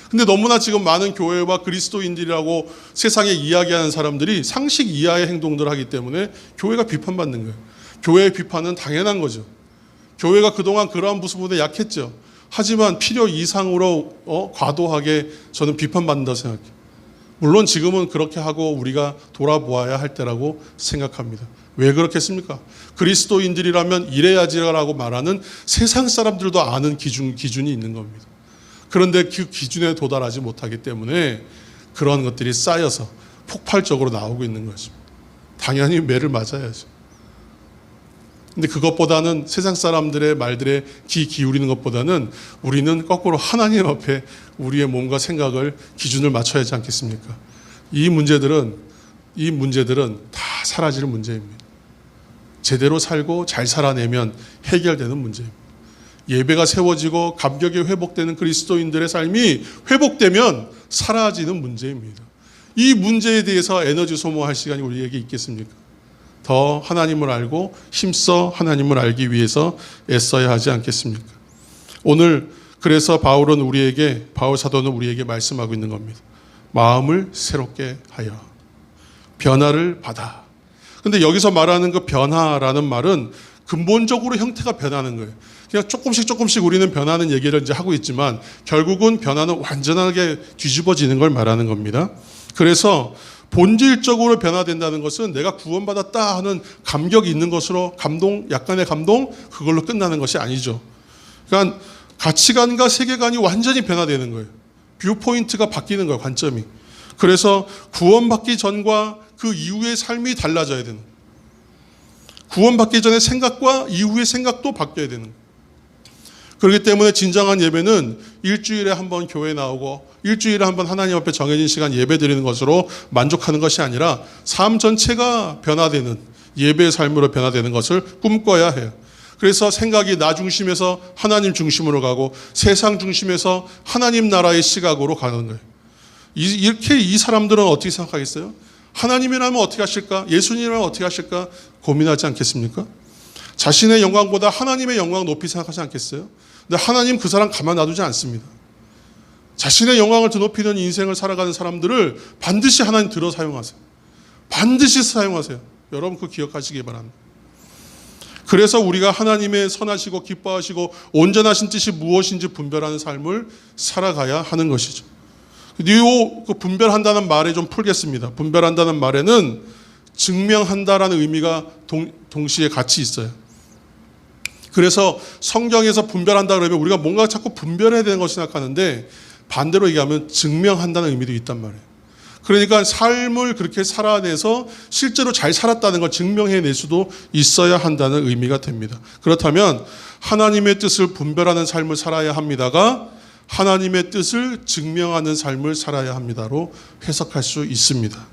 근데 너무나 지금 많은 교회와 그리스도인들이라고 세상에 이야기하는 사람들이 상식 이하의 행동들을 하기 때문에 교회가 비판받는 거예요. 교회의 비판은 당연한 거죠. 교회가 그동안 그러한 부분에 약했죠. 하지만 필요 이상으로 과도하게 저는 비판받는다고 생각해요. 물론 지금은 그렇게 하고 우리가 돌아보아야 할 때라고 생각합니다. 왜 그렇겠습니까? 그리스도인들이라면 이래야지라고 말하는 세상 사람들도 아는 기준이 있는 겁니다. 그런데 그 기준에 도달하지 못하기 때문에 그런 것들이 쌓여서 폭발적으로 나오고 있는 것입니다. 당연히 매를 맞아야죠. 근데 그것보다는 세상 사람들의 말들에 귀 기울이는 것보다는 우리는 거꾸로 하나님 앞에 우리의 몸과 생각을 기준을 맞춰야 하지 않겠습니까? 이 문제들은 다 사라질 문제입니다. 제대로 살고 잘 살아내면 해결되는 문제입니다. 예배가 세워지고 감격이 회복되는 그리스도인들의 삶이 회복되면 사라지는 문제입니다. 이 문제에 대해서 에너지 소모할 시간이 우리에게 있겠습니까? 더 하나님을 알고 힘써 하나님을 알기 위해서 애써야 하지 않겠습니까? 오늘 그래서 바울 사도는 우리에게 말씀하고 있는 겁니다. 마음을 새롭게 하여 변화를 받아. 근데 여기서 말하는 그 변화라는 말은 근본적으로 형태가 변하는 거예요. 그냥 조금씩 우리는 변하는 얘기를 이제 하고 있지만 결국은 변화는 완전하게 뒤집어지는 걸 말하는 겁니다. 그래서 본질적으로 변화된다는 것은 내가 구원받았다 하는 감격이 있는 것으로 약간의 감동, 그걸로 끝나는 것이 아니죠. 그러니까 가치관과 세계관이 완전히 변화되는 거예요. 뷰포인트가 바뀌는 거예요, 관점이. 그래서 구원받기 전과 그 이후의 삶이 달라져야 되는 거예요. 구원받기 전의 생각과 이후의 생각도 바뀌어야 되는 거예요. 그렇기 때문에 진정한 예배는 일주일에 한 번 교회 나오고 일주일에 한 번 하나님 앞에 정해진 시간 예배 드리는 것으로 만족하는 것이 아니라 삶 전체가 변화되는 예배의 삶으로 변화되는 것을 꿈꿔야 해요. 그래서 생각이 나 중심에서 하나님 중심으로 가고 세상 중심에서 하나님 나라의 시각으로 가는 거예요. 이렇게 이 사람들은 어떻게 생각하겠어요? 하나님이라면 어떻게 하실까? 예수님이라면 어떻게 하실까? 고민하지 않겠습니까? 자신의 영광보다 하나님의 영광 높이 생각하지 않겠어요? 근데 하나님 그 사람 가만 놔두지 않습니다. 자신의 영광을 드높이는 인생을 살아가는 사람들을 반드시 하나님 들어 사용하세요. 반드시 사용하세요. 여러분 그 기억하시기 바랍니다. 그래서 우리가 하나님의 선하시고 기뻐하시고 온전하신 뜻이 무엇인지 분별하는 삶을 살아가야 하는 것이죠. 그 분별한다는 말에 좀 풀겠습니다. 분별한다는 말에는 증명한다라는 의미가 동시에 같이 있어요. 그래서 성경에서 분별한다 그러면 우리가 뭔가 자꾸 분별해야 되는 걸 생각하는데 반대로 얘기하면 증명한다는 의미도 있단 말이에요. 그러니까 삶을 그렇게 살아내서 실제로 잘 살았다는 걸 증명해낼 수도 있어야 한다는 의미가 됩니다. 그렇다면 하나님의 뜻을 분별하는 삶을 살아야 합니다가 하나님의 뜻을 증명하는 삶을 살아야 합니다로 해석할 수 있습니다.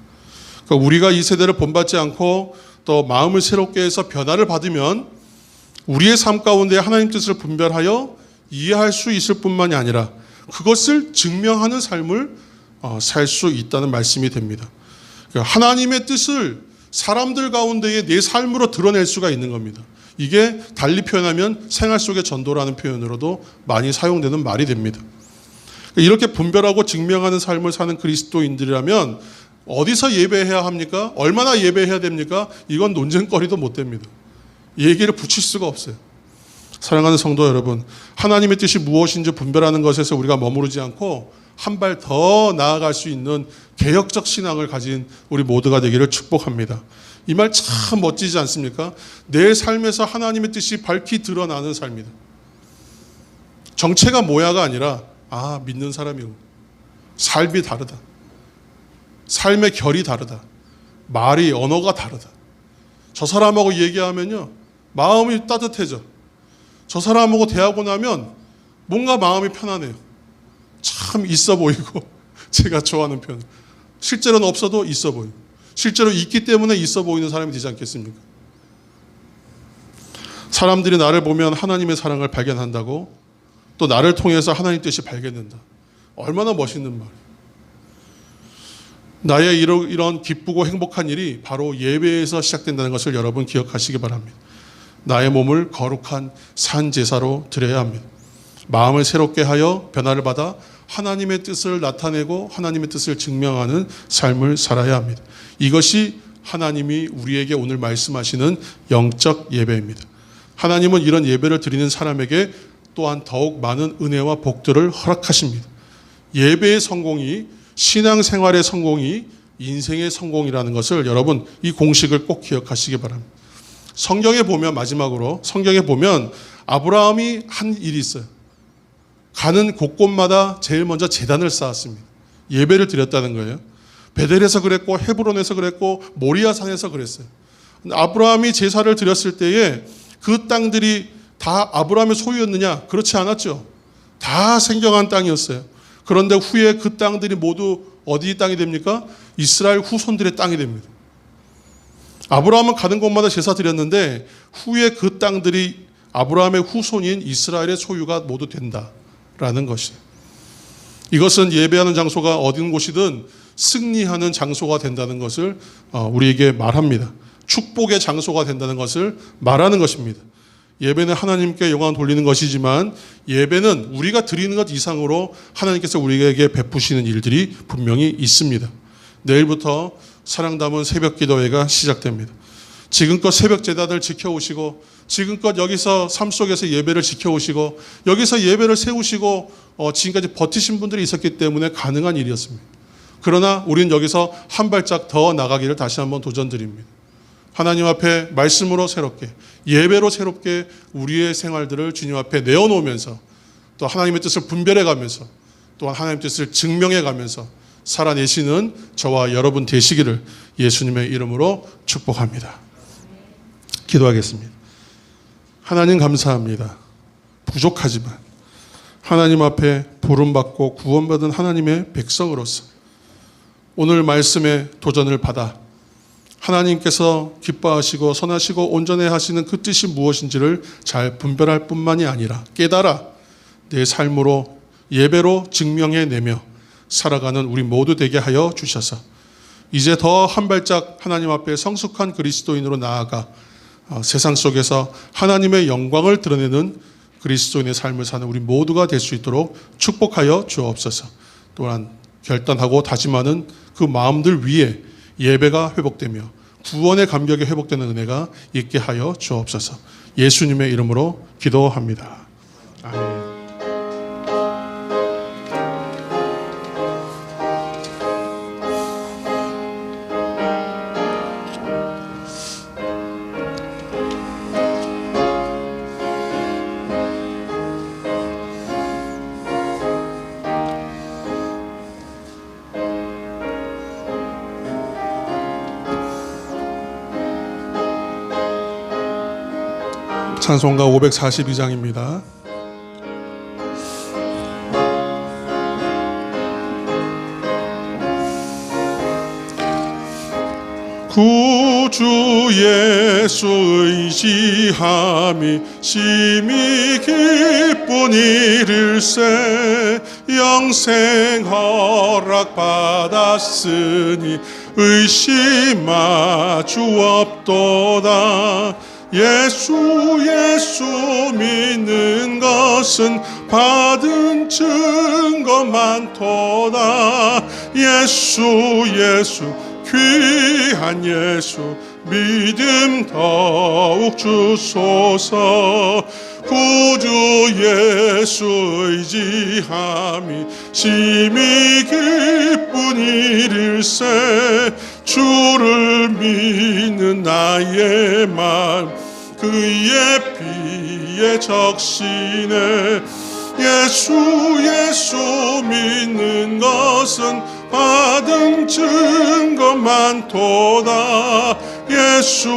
그러니까 우리가 이 세대를 본받지 않고 또 마음을 새롭게 해서 변화를 받으면 우리의 삶 가운데 하나님 뜻을 분별하여 이해할 수 있을 뿐만이 아니라 그것을 증명하는 삶을 살 수 있다는 말씀이 됩니다. 그러니까 하나님의 뜻을 사람들 가운데에 내 삶으로 드러낼 수가 있는 겁니다. 이게 달리 표현하면 생활 속의 전도라는 표현으로도 많이 사용되는 말이 됩니다. 이렇게 분별하고 증명하는 삶을 사는 그리스도인들이라면 어디서 예배해야 합니까? 얼마나 예배해야 됩니까? 이건 논쟁거리도 못 됩니다. 얘기를 붙일 수가 없어요. 사랑하는 성도 여러분, 하나님의 뜻이 무엇인지 분별하는 것에서 우리가 머무르지 않고 한 발 더 나아갈 수 있는 개혁적 신앙을 가진 우리 모두가 되기를 축복합니다. 이 말 참 멋지지 않습니까? 내 삶에서 하나님의 뜻이 밝히 드러나는 삶이다. 정체가 뭐야가 아니라 믿는 사람이고 삶이 다르다. 삶의 결이 다르다. 말이 언어가 다르다. 저 사람하고 얘기하면요 마음이 따뜻해져. 저 사람하고 대하고 나면 뭔가 마음이 편하네요. 참 있어 보이고 제가 좋아하는 표현. 실제로는 없어도 있어 보이고 실제로 있기 때문에 있어 보이는 사람이 되지 않겠습니까? 사람들이 나를 보면 하나님의 사랑을 발견한다고 또 나를 통해서 하나님 뜻이 발견된다. 얼마나 멋있는 말. 나의 이런 기쁘고 행복한 일이 바로 예배에서 시작된다는 것을 여러분 기억하시기 바랍니다. 나의 몸을 거룩한 산 제사로 드려야 합니다. 마음을 새롭게 하여 변화를 받아 하나님의 뜻을 나타내고 하나님의 뜻을 증명하는 삶을 살아야 합니다. 이것이 하나님이 우리에게 오늘 말씀하시는 영적 예배입니다. 하나님은 이런 예배를 드리는 사람에게 또한 더욱 많은 은혜와 복들을 허락하십니다. 예배의 성공이 신앙생활의 성공이 인생의 성공이라는 것을 여러분 이 공식을 꼭 기억하시기 바랍니다. 성경에 보면 마지막으로 성경에 보면 아브라함이 한 일이 있어요. 가는 곳곳마다 제일 먼저 제단을 쌓았습니다. 예배를 드렸다는 거예요. 베델에서 그랬고 헤브론에서 그랬고 모리아산에서 그랬어요. 아브라함이 제사를 드렸을 때에 그 땅들이 다 아브라함의 소유였느냐? 그렇지 않았죠. 다 생경한 땅이었어요. 그런데 후에 그 땅들이 모두 어디 땅이 됩니까? 이스라엘 후손들의 땅이 됩니다. 아브라함은 가는 곳마다 제사 드렸는데 후에 그 땅들이 아브라함의 후손인 이스라엘의 소유가 모두 된다라는 것이에요. 이것은 예배하는 장소가 어딘 곳이든 승리하는 장소가 된다는 것을 우리에게 말합니다. 축복의 장소가 된다는 것을 말하는 것입니다. 예배는 하나님께 영광을 돌리는 것이지만 예배는 우리가 드리는 것 이상으로 하나님께서 우리에게 베푸시는 일들이 분명히 있습니다. 내일부터 사랑 담은 새벽 기도회가 시작됩니다. 지금껏 새벽 제단을 지켜오시고 지금껏 여기서 삶 속에서 예배를 지켜오시고 여기서 예배를 세우시고 지금까지 버티신 분들이 있었기 때문에 가능한 일이었습니다. 그러나 우리는 여기서 한 발짝 더 나가기를 다시 한번 도전드립니다. 하나님 앞에 말씀으로 새롭게 예배로 새롭게 우리의 생활들을 주님 앞에 내어놓으면서 또 하나님의 뜻을 분별해가면서 또한 하나님의 뜻을 증명해가면서 살아내시는 저와 여러분 되시기를 예수님의 이름으로 축복합니다. 기도하겠습니다. 하나님 감사합니다. 부족하지만 하나님 앞에 부름받고 구원받은 하나님의 백성으로서 오늘 말씀의 도전을 받아 하나님께서 기뻐하시고 선하시고 온전해 하시는 그 뜻이 무엇인지를 잘 분별할 뿐만이 아니라 깨달아 내 삶으로 예배로 증명해내며 살아가는 우리 모두 되게 하여 주셔서 이제 더 한 발짝 하나님 앞에 성숙한 그리스도인으로 나아가 세상 속에서 하나님의 영광을 드러내는 그리스도인의 삶을 사는 우리 모두가 될 수 있도록 축복하여 주옵소서. 또한 결단하고 다짐하는 그 마음들 위에 예배가 회복되며 구원의 감격이 회복되는 은혜가 있게 하여 주옵소서. 예수님의 이름으로 기도합니다. 아멘. 찬송가 542장입니다. 구주 예수 의지함이 심히 기쁜 일일세 영생 허락 받았으니 의심하 주옵도다. 예수 믿는 것은 받은 증거 많도다. 예수 귀한 예수 믿음 더욱 주소서. 구주 예수 의지함이 심히 기쁜 일일세 주를 믿는 나의 마음 그의 피에 적시네. 예수 믿는 것은 받은 증거 많도다. 예수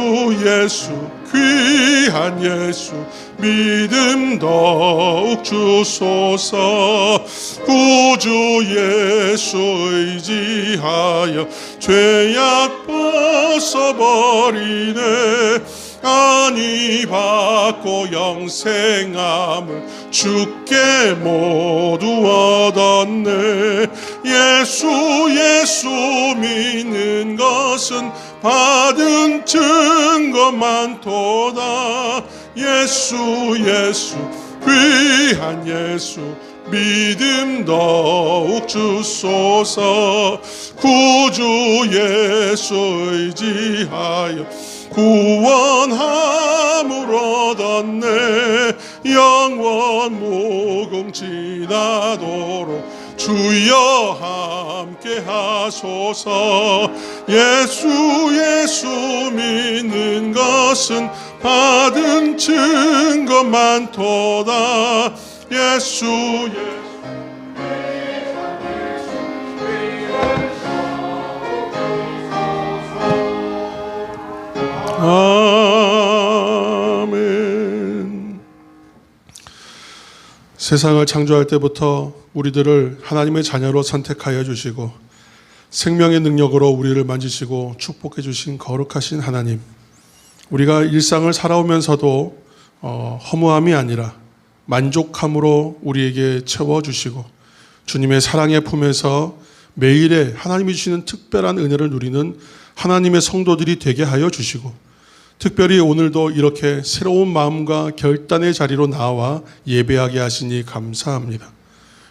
귀한 예수 믿음 더욱 주소서. 구주 예수 의지하여 죄악 벗어버리네. 아니 받고 영생함을 주께 모두 얻었네. 예수 믿는 것은 받은 증거 많도다. 예수 귀한 예수 믿음 더욱 주소서. 구주 예수 의지하여 구원함을 얻었네. 영원 무궁지나도록 주여 함께 하소서. 예수 믿는 것은 받은 증거 많도다. 예수 아멘. 세상을 창조할 때부터 우리들을 하나님의 자녀로 선택하여 주시고 생명의 능력으로 우리를 만지시고 축복해 주신 거룩하신 하나님, 우리가 일상을 살아오면서도 허무함이 아니라 만족함으로 우리에게 채워주시고 주님의 사랑의 품에서 매일의 하나님이 주시는 특별한 은혜를 누리는 하나님의 성도들이 되게 하여 주시고, 특별히 오늘도 이렇게 새로운 마음과 결단의 자리로 나와 예배하게 하시니 감사합니다.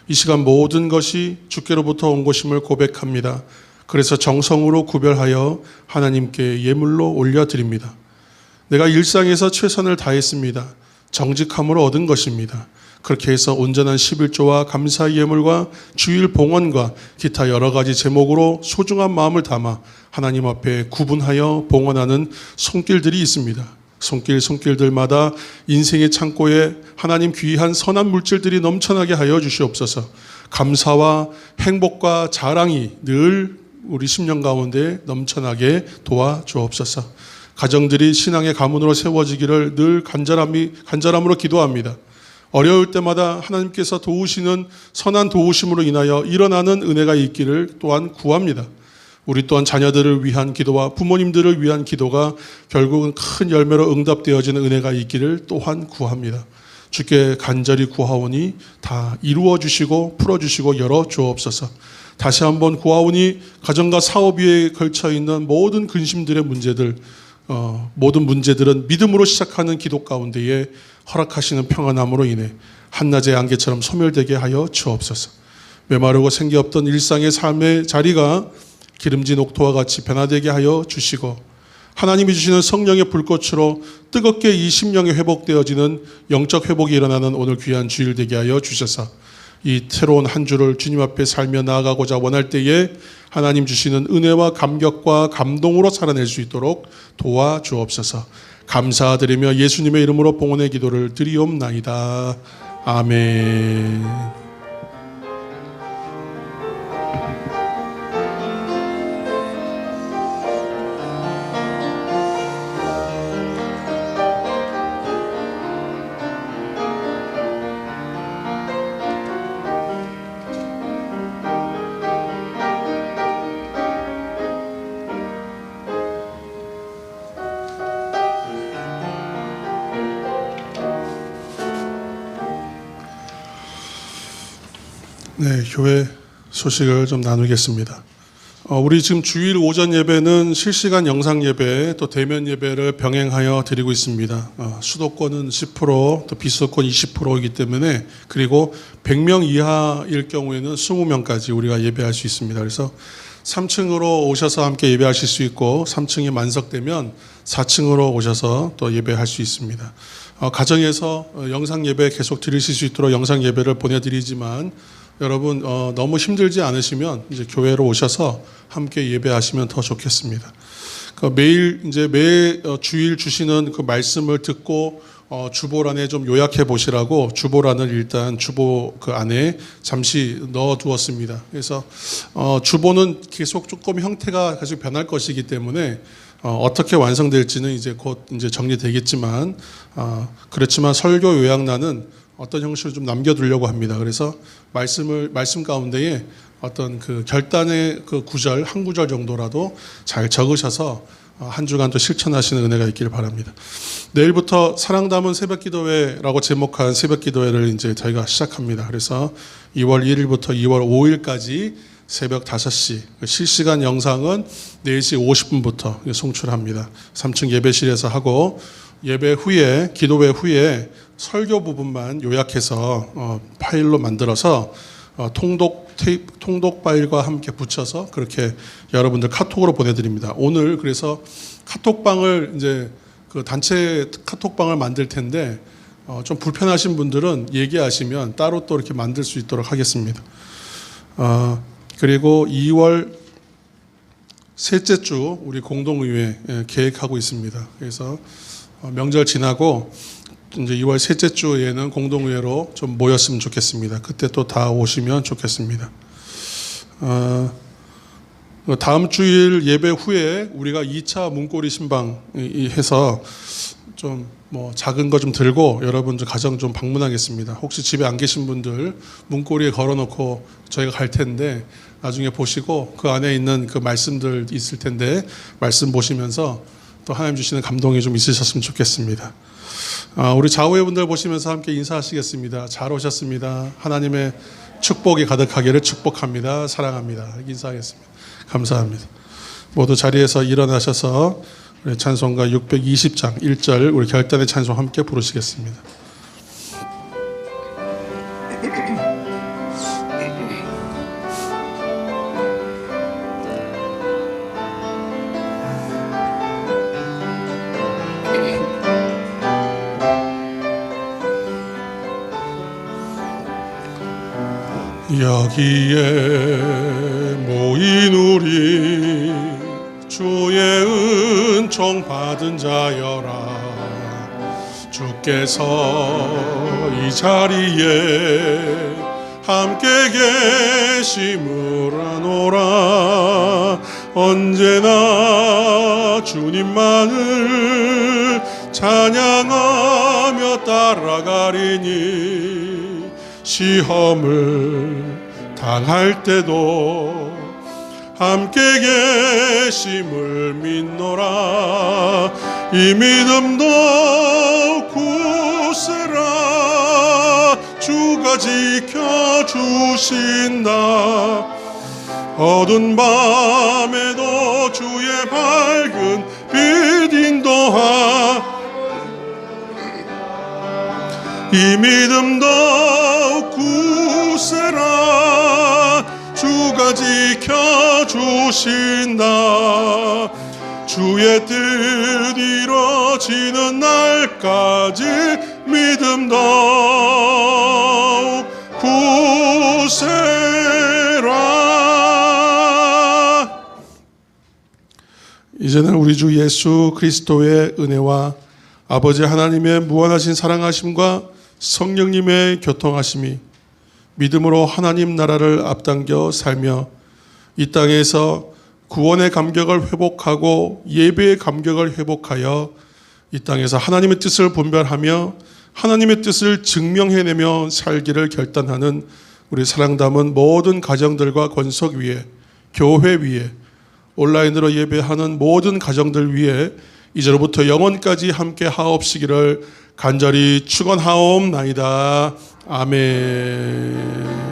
이 시간 모든 것이 주께로부터 온 것임을 고백합니다. 그래서 정성으로 구별하여 하나님께 예물로 올려드립니다. 내가 일상에서 최선을 다했습니다. 정직함으로 얻은 것입니다. 그렇게 해서 온전한 11조와 감사의 예물과 주일 봉헌과 기타 여러 가지 제목으로 소중한 마음을 담아 하나님 앞에 구분하여 봉헌하는 손길들이 있습니다. 손길들마다 인생의 창고에 하나님 귀한 선한 물질들이 넘쳐나게 하여 주시옵소서. 감사와 행복과 자랑이 늘 우리 심령 가운데 넘쳐나게 도와주옵소서. 가정들이 신앙의 가문으로 세워지기를 늘 간절함으로 기도합니다. 어려울 때마다 하나님께서 도우시는 선한 도우심으로 인하여 일어나는 은혜가 있기를 또한 구합니다. 우리 또한 자녀들을 위한 기도와 부모님들을 위한 기도가 결국은 큰 열매로 응답되어지는 은혜가 있기를 또한 구합니다. 주께 간절히 구하오니 다 이루어 주시고 풀어 주시고 열어 주옵소서. 다시 한번 구하오니 가정과 사업 위에 걸쳐 있는 모든 근심들의 문제들, 모든 문제들은 믿음으로 시작하는 기도 가운데에 허락하시는 평안함으로 인해 한낮의 안개처럼 소멸되게 하여 주옵소서. 메마르고 생기 없던 일상의 삶의 자리가 기름진 옥토와 같이 변화되게 하여 주시고, 하나님이 주시는 성령의 불꽃으로 뜨겁게 이 심령이 회복되어지는 영적 회복이 일어나는 오늘 귀한 주일 되게 하여 주셔서 이 새로운 한 주를 주님 앞에 살며 나아가고자 원할 때에 하나님 주시는 은혜와 감격과 감동으로 살아낼 수 있도록 도와주옵소서. 감사드리며 예수님의 이름으로 봉헌의 기도를 드리옵나이다. 아멘. 네, 교회 소식을 좀 나누겠습니다. 우리 지금 주일 오전 예배는 실시간 영상 예배 또 대면 예배를 병행하여 드리고 있습니다. 수도권은 10%, 또 비수도권 20%이기 때문에, 그리고 100명 이하일 경우에는 20명까지 우리가 예배할 수 있습니다. 그래서 3층으로 오셔서 함께 예배하실 수 있고, 3층이 만석되면 4층으로 오셔서 또 예배할 수 있습니다. 가정에서 영상 예배 계속 드리실 수 있도록 영상 예배를 보내드리지만, 여러분 너무 힘들지 않으시면 이제 교회로 오셔서 함께 예배하시면 더 좋겠습니다. 매일 이제 매 주일 주시는 그 말씀을 듣고 주보란에 좀 요약해 보시라고 주보란을 일단 주보 그 안에 잠시 넣어 두었습니다. 그래서 주보는 계속 조금 형태가 계속 변할 것이기 때문에 어떻게 완성될지는 이제 곧 이제 정리되겠지만, 그렇지만 설교 요약란은 어떤 형식으로 좀 남겨두려고 합니다. 그래서 말씀 가운데에 어떤 그 결단의 그 구절, 한 구절 정도라도 잘 적으셔서 한 주간 또 실천하시는 은혜가 있기를 바랍니다. 내일부터 사랑 담은 새벽 기도회라고 제목한 새벽 기도회를 이제 저희가 시작합니다. 그래서 2월 1일부터 2월 5일까지 새벽 5시, 실시간 영상은 4시 50분부터 송출합니다. 3층 예배실에서 하고, 예배 후에, 기도회 후에 설교 부분만 요약해서 파일로 만들어서 통독 파일과 함께 붙여서 그렇게 여러분들 카톡으로 보내드립니다. 오늘 그래서 카톡방을 이제 그 단체 카톡방을 만들 텐데, 좀 불편하신 분들은 얘기하시면 따로 또 이렇게 만들 수 있도록 하겠습니다. 그리고 2월 셋째 주 우리 공동의회 계획하고 있습니다. 그래서 명절 지나고 이제 2월 셋째 주에는 공동의회로 좀 모였으면 좋겠습니다. 그때 또 다 오시면 좋겠습니다. 다음 주일 예배 후에 우리가 2차 문고리 신방 해서 좀 뭐 작은 거 좀 들고 여러분 가정 좀 방문하겠습니다. 혹시 집에 안 계신 분들 문고리에 걸어놓고 저희가 갈 텐데 나중에 보시고 그 안에 있는 그 말씀들 있을 텐데 말씀 보시면서 또 하나님 주시는 감동이 좀 있으셨으면 좋겠습니다. 우리 좌우의 분들 보시면서 함께 인사하시겠습니다. 잘 오셨습니다. 하나님의 축복이 가득하기를 축복합니다. 사랑합니다. 인사하겠습니다. 감사합니다. 모두 자리에서 일어나셔서 우리 찬송가 620장 1절 우리 결단의 찬송 함께 부르시겠습니다. 여기에 모인 우리 주의 은총 받은 자여라. 주께서 이 자리에 함께 계심을 아노라. 언제나 주님만을 찬양하며 따라가리니 시험을 당할 때도 함께 계심을 믿노라. 이 믿음도 굳세라. 주가 지켜주신다. 어두운 밤에도 주의 밝은 빛 인도하. 이 믿음도 굳세라. 주가 지켜주신다. 주의 뜻 이루어지는 날까지 믿음도 굳세라. 이제는 우리 주 예수 그리스도의 은혜와 아버지 하나님의 무한하신 사랑하심과 성령님의 교통하심이 믿음으로 하나님 나라를 앞당겨 살며 이 땅에서 구원의 감격을 회복하고 예배의 감격을 회복하여 이 땅에서 하나님의 뜻을 분별하며 하나님의 뜻을 증명해내며 살기를 결단하는 우리 사랑 담은 모든 가정들과 권속 위에, 교회 위에, 온라인으로 예배하는 모든 가정들 위에 이제로부터 영원까지 함께 하옵시기를 간절히 축원하옵나이다. 아멘.